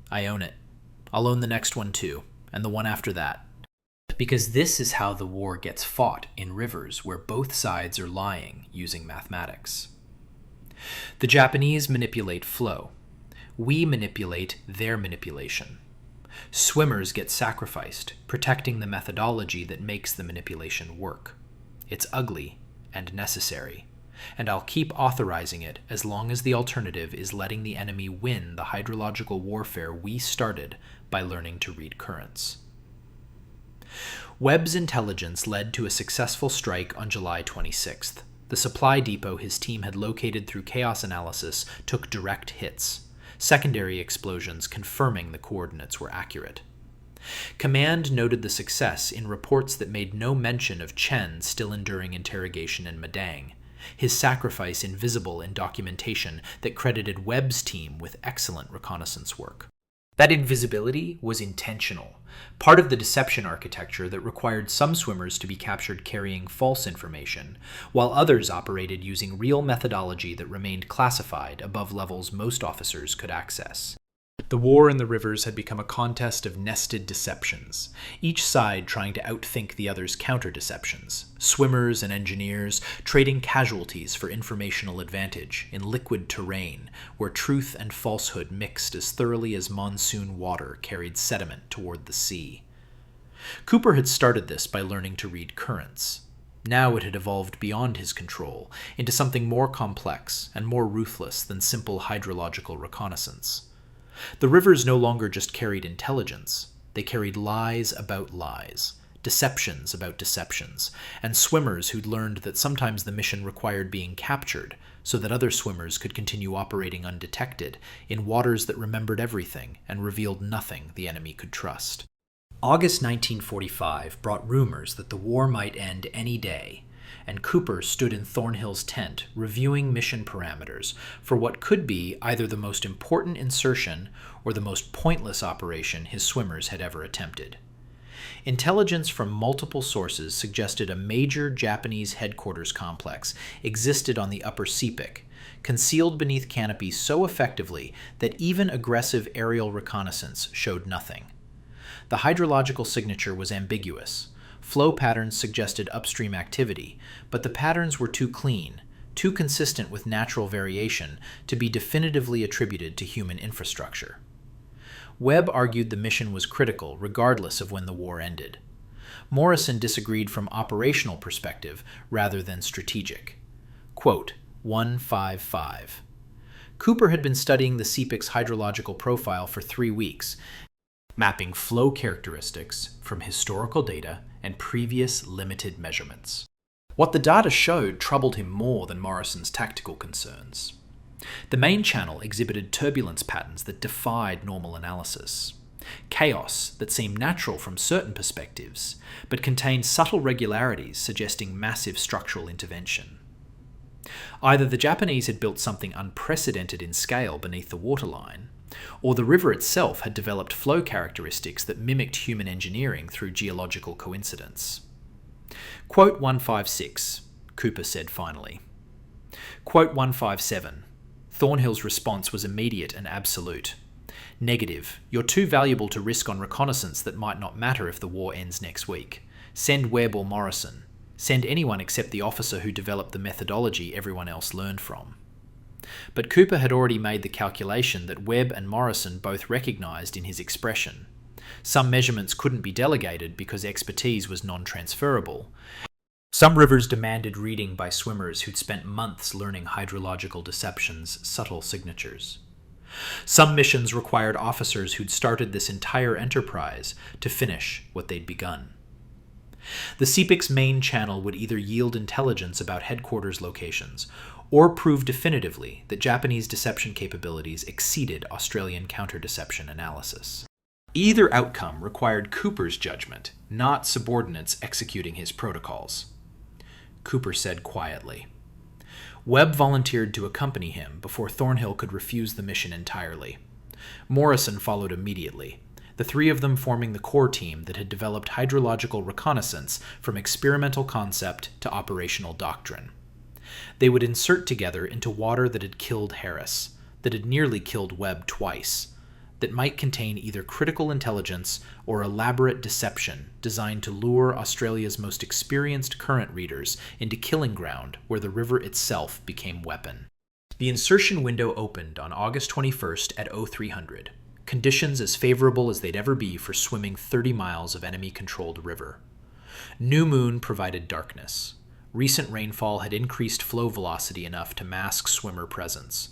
I own it. I'll own the next one too, and the one after that. Because this is how the war gets fought in rivers where both sides are lying using mathematics. The Japanese manipulate flow. We manipulate their manipulation. Swimmers get sacrificed, protecting the methodology that makes the manipulation work. It's ugly and necessary, and I'll keep authorizing it as long as the alternative is letting the enemy win the hydrological warfare we started by learning to read currents. Webb's intelligence led to a successful strike on July 26th. The supply depot his team had located through chaos analysis took direct hits, secondary explosions confirming the coordinates were accurate. Command noted the success in reports that made no mention of Chen still enduring interrogation in Madang, his sacrifice invisible in documentation that credited Webb's team with excellent reconnaissance work. That invisibility was intentional, part of the deception architecture that required some swimmers to be captured carrying false information, while others operated using real methodology that remained classified above levels most officers could access. The war in the rivers had become a contest of nested deceptions, each side trying to outthink the other's counter-deceptions, swimmers and engineers trading casualties for informational advantage in liquid terrain where truth and falsehood mixed as thoroughly as monsoon water carried sediment toward the sea. Cooper had started this by learning to read currents. Now it had evolved beyond his control into something more complex and more ruthless than simple hydrological reconnaissance. The rivers no longer just carried intelligence, they carried lies about lies, deceptions about deceptions, and swimmers who'd learned that sometimes the mission required being captured so that other swimmers could continue operating undetected in waters that remembered everything and revealed nothing the enemy could trust. August 1945 brought rumors that the war might end any day, and Cooper stood in Thornhill's tent reviewing mission parameters for what could be either the most important insertion or the most pointless operation his swimmers had ever attempted. Intelligence from multiple sources suggested a major Japanese headquarters complex existed on the upper Sepik, concealed beneath canopy so effectively that even aggressive aerial reconnaissance showed nothing. The hydrological signature was ambiguous. Flow patterns suggested upstream activity, but the patterns were too clean, too consistent with natural variation to be definitively attributed to human infrastructure. Webb argued the mission was critical regardless of when the war ended. Morrison disagreed from operational perspective rather than strategic. Quote 155. Cooper had been studying the Sepik's hydrological profile for 3 weeks, mapping flow characteristics from historical data and previous limited measurements. What the data showed troubled him more than Morrison's tactical concerns. The main channel exhibited turbulence patterns that defied normal analysis, chaos that seemed natural from certain perspectives, but contained subtle regularities suggesting massive structural intervention. Either the Japanese had built something unprecedented in scale beneath the waterline, or the river itself had developed flow characteristics that mimicked human engineering through geological coincidence. Quote 156, Cooper said finally. Quote 157. Thornhill's response was immediate and absolute. Negative. You're too valuable to risk on reconnaissance that might not matter if the war ends next week. Send Webb or Morrison. Send anyone except the officer who developed the methodology everyone else learned from. But Cooper had already made the calculation that Webb and Morrison both recognized in his expression. Some measurements couldn't be delegated because expertise was non-transferable. Some rivers demanded reading by swimmers who'd spent months learning hydrological deception's subtle signatures. Some missions required officers who'd started this entire enterprise to finish what they'd begun. The Sepic's main channel would either yield intelligence about headquarters locations or prove definitively that Japanese deception capabilities exceeded Australian counter-deception analysis. Either outcome required Cooper's judgment, not subordinates executing his protocols. Cooper said quietly. Webb volunteered to accompany him before Thornhill could refuse the mission entirely. Morrison followed immediately, the three of them forming the core team that had developed hydrological reconnaissance from experimental concept to operational doctrine. They would insert together into water that had killed Harris, that had nearly killed Webb twice, that might contain either critical intelligence or elaborate deception designed to lure Australia's most experienced current readers into killing ground where the river itself became weapon. The insertion window opened on August 21st at 0300, conditions as favorable as they'd ever be for swimming 30 miles of enemy-controlled river. New moon provided darkness. Recent rainfall had increased flow velocity enough to mask swimmer presence.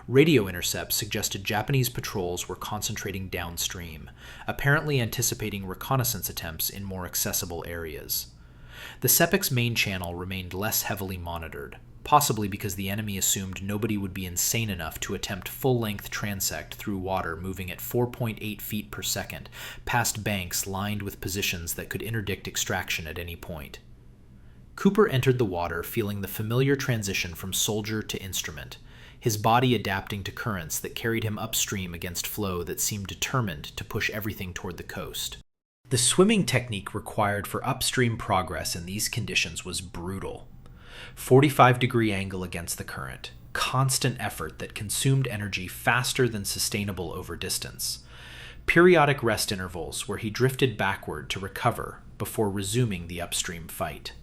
Radio intercepts suggested Japanese patrols were concentrating downstream, apparently anticipating reconnaissance attempts in more accessible areas. The Sepic's main channel remained less heavily monitored, possibly because the enemy assumed nobody would be insane enough to attempt full-length transect through water moving at 4.8 feet per second, past banks lined with positions that could interdict extraction at any point. Cooper entered the water feeling the familiar transition from soldier to instrument, his body adapting to currents that carried him upstream against flow that seemed determined to push everything toward the coast. The swimming technique required for upstream progress in these conditions was brutal. 45-degree angle against the current, constant effort that consumed energy faster than sustainable over distance, periodic rest intervals where he drifted backward to recover before resuming the upstream fight.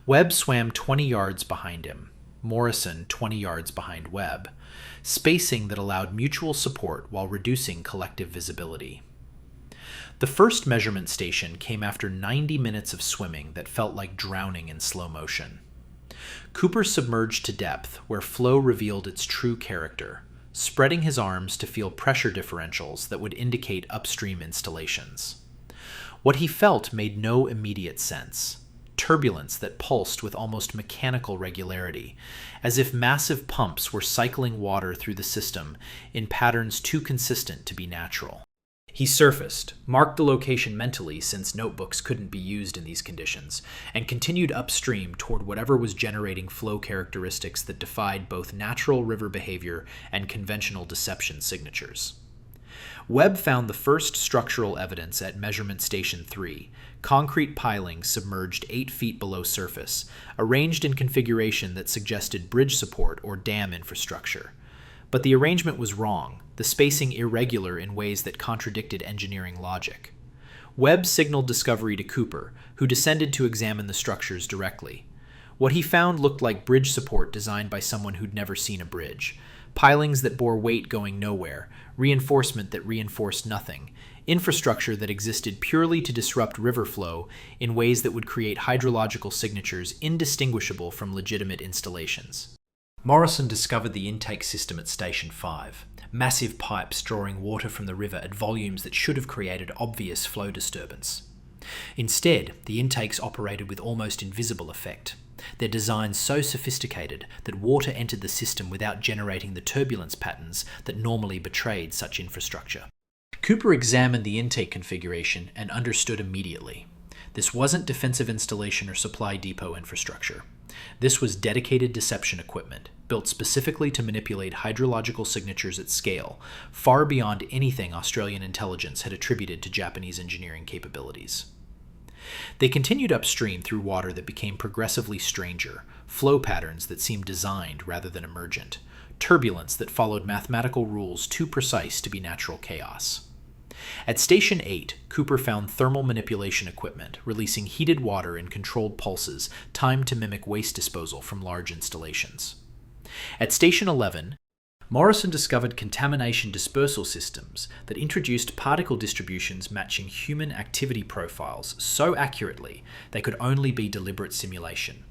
Webb swam 20 yards behind him, Morrison 20 yards behind Webb, spacing that allowed mutual support while reducing collective visibility. The first measurement station came after 90 minutes of swimming that felt like drowning in slow motion. Cooper submerged to depth where flow revealed its true character, spreading his arms to feel pressure differentials that would indicate upstream installations. What he felt made no immediate sense. Turbulence that pulsed with almost mechanical regularity, as if massive pumps were cycling water through the system in patterns too consistent to be natural. He surfaced, marked the location mentally since notebooks couldn't be used in these conditions, and continued upstream toward whatever was generating flow characteristics that defied both natural river behavior and conventional deception signatures. Webb found the first structural evidence at Measurement Station 3, concrete pilings submerged 8 feet below surface, arranged in configuration that suggested bridge support or dam infrastructure. But the arrangement was wrong, the spacing irregular in ways that contradicted engineering logic. Webb signaled discovery to Cooper, who descended to examine the structures directly. What he found looked like bridge support designed by someone who'd never seen a bridge. Pilings that bore weight going nowhere, reinforcement that reinforced nothing, infrastructure that existed purely to disrupt river flow in ways that would create hydrological signatures indistinguishable from legitimate installations. Morrison discovered the intake system at Station 5, massive pipes drawing water from the river at volumes that should have created obvious flow disturbance. Instead, the intakes operated with almost invisible effect, their designs so sophisticated that water entered the system without generating the turbulence patterns that normally betrayed such infrastructure. Cooper examined the intake configuration and understood immediately. This wasn't defensive installation or supply depot infrastructure. This was dedicated deception equipment, built specifically to manipulate hydrological signatures at scale, far beyond anything Australian intelligence had attributed to Japanese engineering capabilities. They continued upstream through water that became progressively stranger, flow patterns that seemed designed rather than emergent, turbulence that followed mathematical rules too precise to be natural chaos. At Station 8, Cooper found thermal manipulation equipment, releasing heated water in controlled pulses timed to mimic waste disposal from large installations. At Station 11, Morrison discovered contamination dispersal systems that introduced particle distributions matching human activity profiles so accurately they could only be deliberate simulation.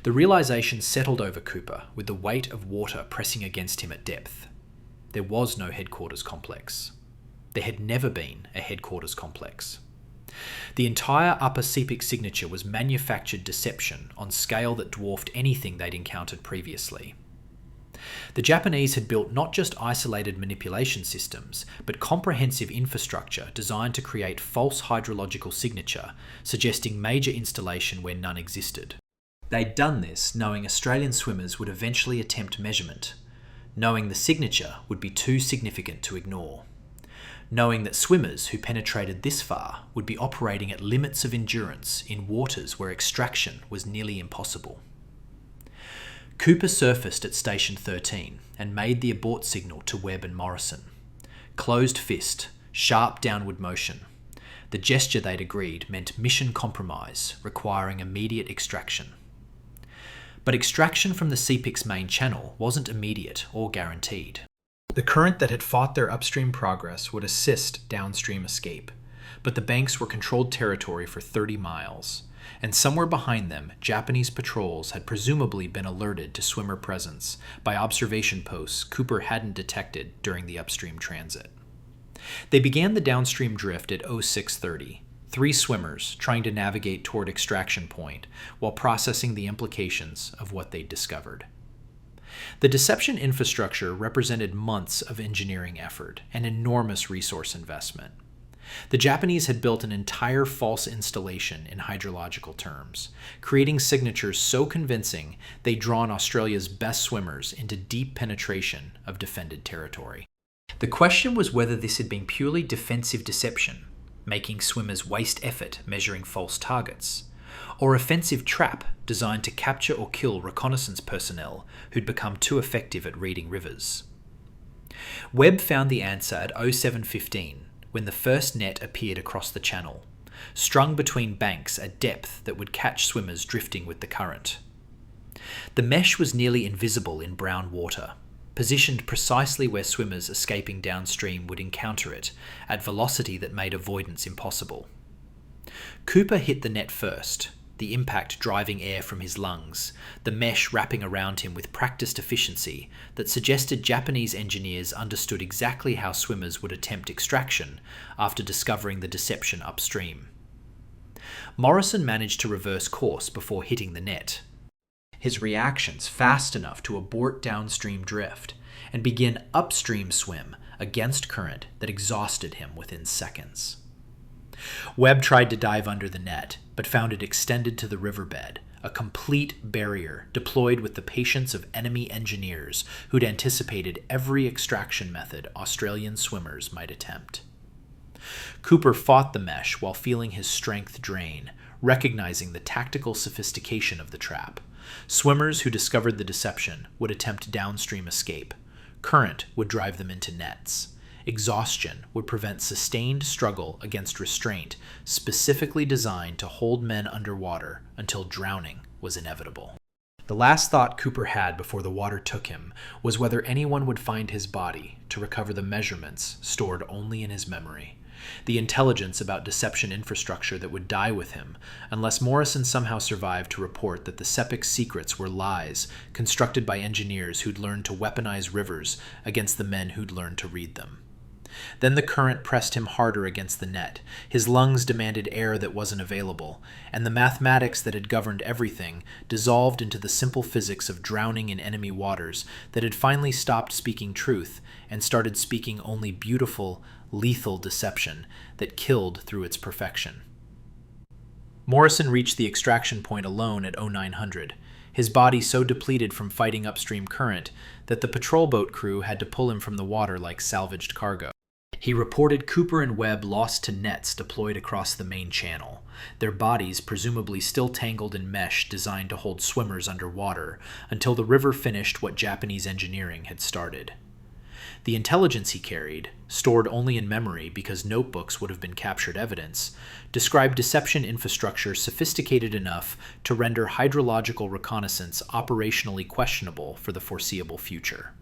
The realization settled over Cooper with the weight of water pressing against him at depth. There was no headquarters complex. There had never been a headquarters complex. The entire upper Sepik signature was manufactured deception on scale that dwarfed anything they'd encountered previously. The Japanese had built not just isolated manipulation systems, but comprehensive infrastructure designed to create false hydrological signature, suggesting major installation where none existed. They'd done this knowing Australian swimmers would eventually attempt measurement, knowing the signature would be too significant to ignore, knowing that swimmers who penetrated this far would be operating at limits of endurance in waters where extraction was nearly impossible. Cooper surfaced at Station 13 and made the abort signal to Webb and Morrison. Closed fist, sharp downward motion. The gesture they'd agreed meant mission compromise, requiring immediate extraction. But extraction from the Sepik's main channel wasn't immediate or guaranteed. The current that had fought their upstream progress would assist downstream escape, but the banks were controlled territory for 30 miles, and somewhere behind them, Japanese patrols had presumably been alerted to swimmer presence by observation posts Cooper hadn't detected during the upstream transit. They began the downstream drift at 0630, 3 swimmers trying to navigate toward extraction point while processing the implications of what they'd discovered. The deception infrastructure represented months of engineering effort and enormous resource investment. The Japanese had built an entire false installation in hydrological terms, creating signatures so convincing they'd drawn Australia's best swimmers into deep penetration of defended territory. The question was whether this had been purely defensive deception, making swimmers waste effort measuring false targets, or offensive trap designed to capture or kill reconnaissance personnel who'd become too effective at reading rivers. Webb found the answer at 0715 when the first net appeared across the channel, strung between banks at depth that would catch swimmers drifting with the current. The mesh was nearly invisible in brown water, positioned precisely where swimmers escaping downstream would encounter it at velocity that made avoidance impossible. Cooper hit the net first, the impact driving air from his lungs, the mesh wrapping around him with practiced efficiency that suggested Japanese engineers understood exactly how swimmers would attempt extraction after discovering the deception upstream. Morrison managed to reverse course before hitting the net, his reactions fast enough to abort downstream drift and begin upstream swim against current that exhausted him within seconds. Webb tried to dive under the net, but found it extended to the riverbed, a complete barrier deployed with the patience of enemy engineers who'd anticipated every extraction method Australian swimmers might attempt. Cooper fought the mesh while feeling his strength drain, recognizing the tactical sophistication of the trap. Swimmers who discovered the deception would attempt downstream escape. Current would drive them into nets. Exhaustion would prevent sustained struggle against restraint specifically designed to hold men underwater until drowning was inevitable. The last thought Cooper had before the water took him was whether anyone would find his body to recover the measurements stored only in his memory, the intelligence about deception infrastructure that would die with him unless Morrison somehow survived to report that the Sepik's secrets were lies constructed by engineers who'd learned to weaponize rivers against the men who'd learned to read them. Then the current pressed him harder against the net, his lungs demanded air that wasn't available, and the mathematics that had governed everything dissolved into the simple physics of drowning in enemy waters that had finally stopped speaking truth and started speaking only beautiful, lethal deception that killed through its perfection. Morrison reached the extraction point alone at 0900, his body so depleted from fighting upstream current that the patrol boat crew had to pull him from the water like salvaged cargo. He reported Cooper and Webb lost to nets deployed across the main channel, their bodies presumably still tangled in mesh designed to hold swimmers underwater until the river finished what Japanese engineering had started. The intelligence he carried, stored only in memory because notebooks would have been captured evidence, described deception infrastructure sophisticated enough to render hydrological reconnaissance operationally questionable for the foreseeable future.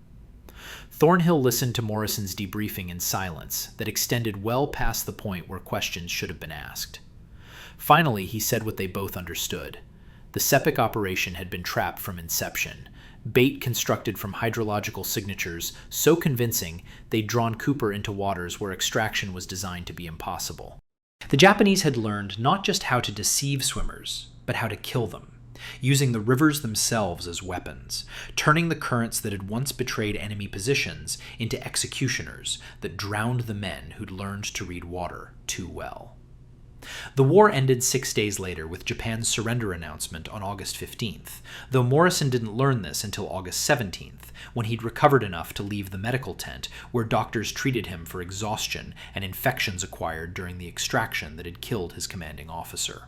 Thornhill listened to Morrison's debriefing in silence that extended well past the point where questions should have been asked. Finally, he said what they both understood. The SEPIC operation had been trapped from inception, bait constructed from hydrological signatures so convincing they'd drawn Cooper into waters where extraction was designed to be impossible. The Japanese had learned not just how to deceive swimmers, but how to kill them, using the rivers themselves as weapons, turning the currents that had once betrayed enemy positions into executioners that drowned the men who'd learned to read water too well. The war ended 6 days later with Japan's surrender announcement on August 15th, though Morrison didn't learn this until August 17th, when he'd recovered enough to leave the medical tent where doctors treated him for exhaustion and infections acquired during the extraction that had killed his commanding officer.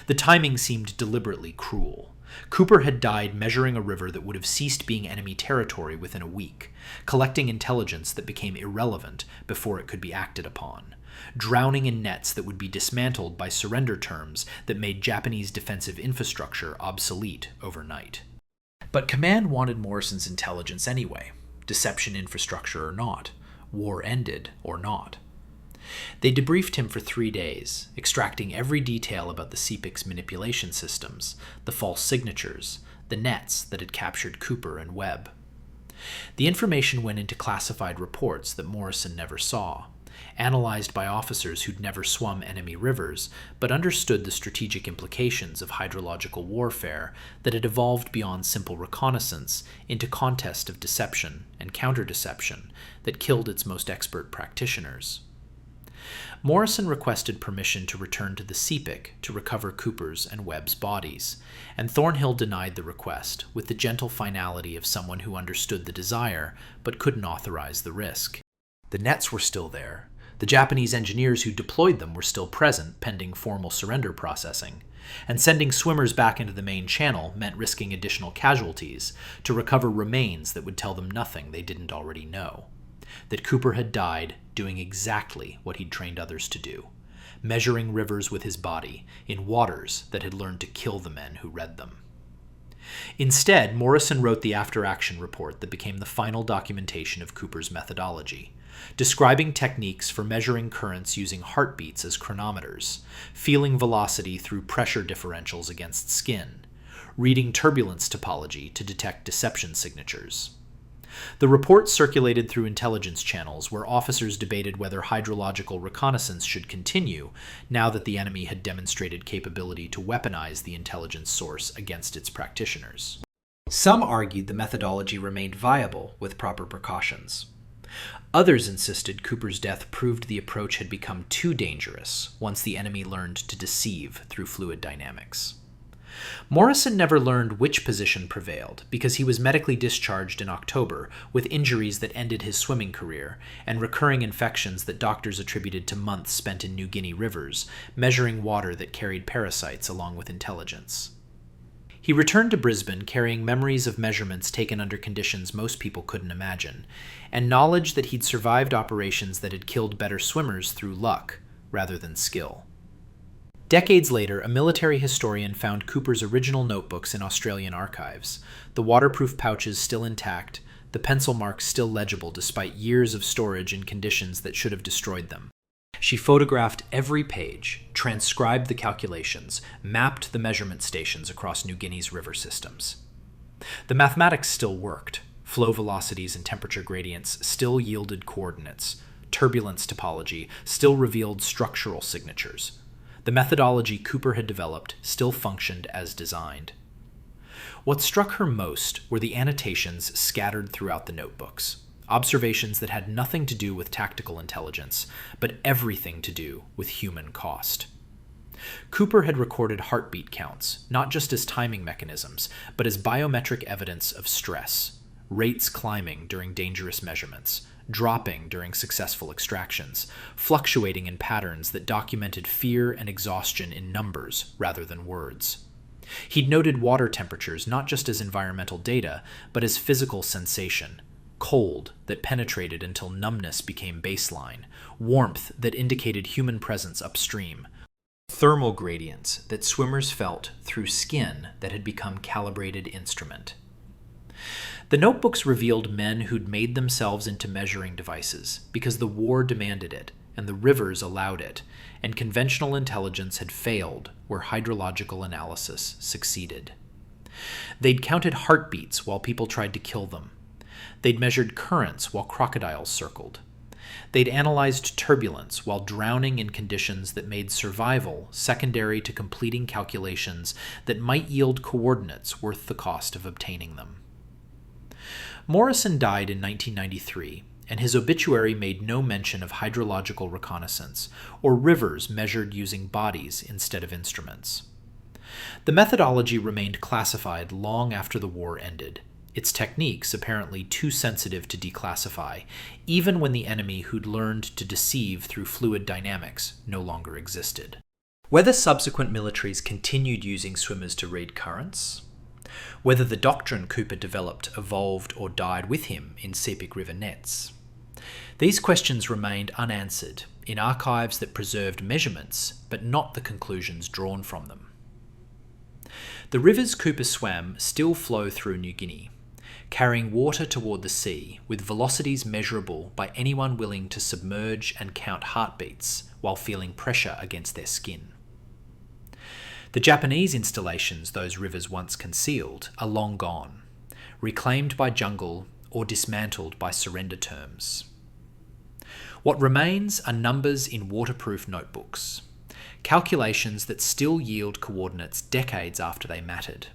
The timing seemed deliberately cruel. Cooper had died measuring a river that would have ceased being enemy territory within a week, collecting intelligence that became irrelevant before it could be acted upon, drowning in nets that would be dismantled by surrender terms that made Japanese defensive infrastructure obsolete overnight. But command wanted Morrison's intelligence anyway, deception infrastructure or not, war ended or not. They debriefed him for 3 days, extracting every detail about the SEPIC's manipulation systems, the false signatures, the nets that had captured Cooper and Webb. The information went into classified reports that Morrison never saw, analyzed by officers who'd never swum enemy rivers, but understood the strategic implications of hydrological warfare that had evolved beyond simple reconnaissance into contest of deception and counter-deception that killed its most expert practitioners. Morrison requested permission to return to the SEPIC to recover Cooper's and Webb's bodies, and Thornhill denied the request with the gentle finality of someone who understood the desire but couldn't authorize the risk. The nets were still there. The Japanese engineers who deployed them were still present pending formal surrender processing, and sending swimmers back into the main channel meant risking additional casualties to recover remains that would tell them nothing they didn't already know. That Cooper had died doing exactly what he'd trained others to do, measuring rivers with his body in waters that had learned to kill the men who read them. Instead, Morrison wrote the after-action report that became the final documentation of Cooper's methodology, describing techniques for measuring currents using heartbeats as chronometers, feeling velocity through pressure differentials against skin, reading turbulence topology to detect deception signatures. The report circulated through intelligence channels where officers debated whether hydrological reconnaissance should continue now that the enemy had demonstrated capability to weaponize the intelligence source against its practitioners. Some argued the methodology remained viable with proper precautions. Others insisted Cooper's death proved the approach had become too dangerous once the enemy learned to deceive through fluid dynamics. Morrison never learned which position prevailed because he was medically discharged in October with injuries that ended his swimming career and recurring infections that doctors attributed to months spent in New Guinea rivers, measuring water that carried parasites along with intelligence. He returned to Brisbane carrying memories of measurements taken under conditions most people couldn't imagine, and knowledge that he'd survived operations that had killed better swimmers through luck rather than skill. Decades later, a military historian found Cooper's original notebooks in Australian archives, the waterproof pouches still intact, the pencil marks still legible despite years of storage in conditions that should have destroyed them. She photographed every page, transcribed the calculations, mapped the measurement stations across New Guinea's river systems. The mathematics still worked. Flow velocities and temperature gradients still yielded coordinates. Turbulence topology still revealed structural signatures. The methodology Cooper had developed still functioned as designed. What struck her most were the annotations scattered throughout the notebooks, observations that had nothing to do with tactical intelligence, but everything to do with human cost. Cooper had recorded heartbeat counts, not just as timing mechanisms, but as biometric evidence of stress, rates climbing during dangerous measurements, dropping during successful extractions, fluctuating in patterns that documented fear and exhaustion in numbers rather than words. He'd noted water temperatures not just as environmental data, but as physical sensation, cold that penetrated until numbness became baseline, warmth that indicated human presence upstream, thermal gradients that swimmers felt through skin that had become calibrated instrument. The notebooks revealed men who'd made themselves into measuring devices because the war demanded it and the rivers allowed it, and conventional intelligence had failed where hydrological analysis succeeded. They'd counted heartbeats while people tried to kill them. They'd measured currents while crocodiles circled. They'd analyzed turbulence while drowning in conditions that made survival secondary to completing calculations that might yield coordinates worth the cost of obtaining them. Morrison died in 1993, and his obituary made no mention of hydrological reconnaissance or rivers measured using bodies instead of instruments. The methodology remained classified long after the war ended, its techniques apparently too sensitive to declassify, even when the enemy who'd learned to deceive through fluid dynamics no longer existed. Whether subsequent militaries continued using swimmers to read currents, whether the doctrine Cooper developed evolved or died with him in Sepik River nets, these questions remained unanswered in archives that preserved measurements but not the conclusions drawn from them. The rivers Cooper swam still flow through New Guinea, carrying water toward the sea with velocities measurable by anyone willing to submerge and count heartbeats while feeling pressure against their skin. The Japanese installations those rivers once concealed are long gone, reclaimed by jungle or dismantled by surrender terms. What remains are numbers in waterproof notebooks, calculations that still yield coordinates decades after they mattered,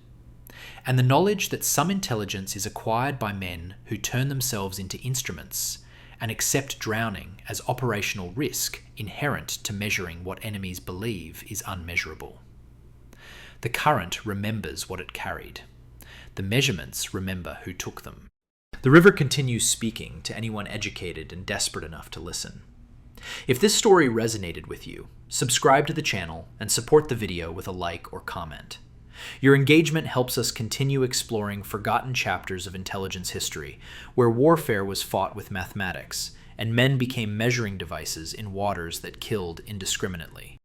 and the knowledge that some intelligence is acquired by men who turn themselves into instruments and accept drowning as operational risk inherent to measuring what enemies believe is unmeasurable. The current remembers what it carried. The measurements remember who took them. The river continues speaking to anyone educated and desperate enough to listen. If this story resonated with you, subscribe to the channel and support the video with a like or comment. Your engagement helps us continue exploring forgotten chapters of intelligence history, where warfare was fought with mathematics, and men became measuring devices in waters that killed indiscriminately.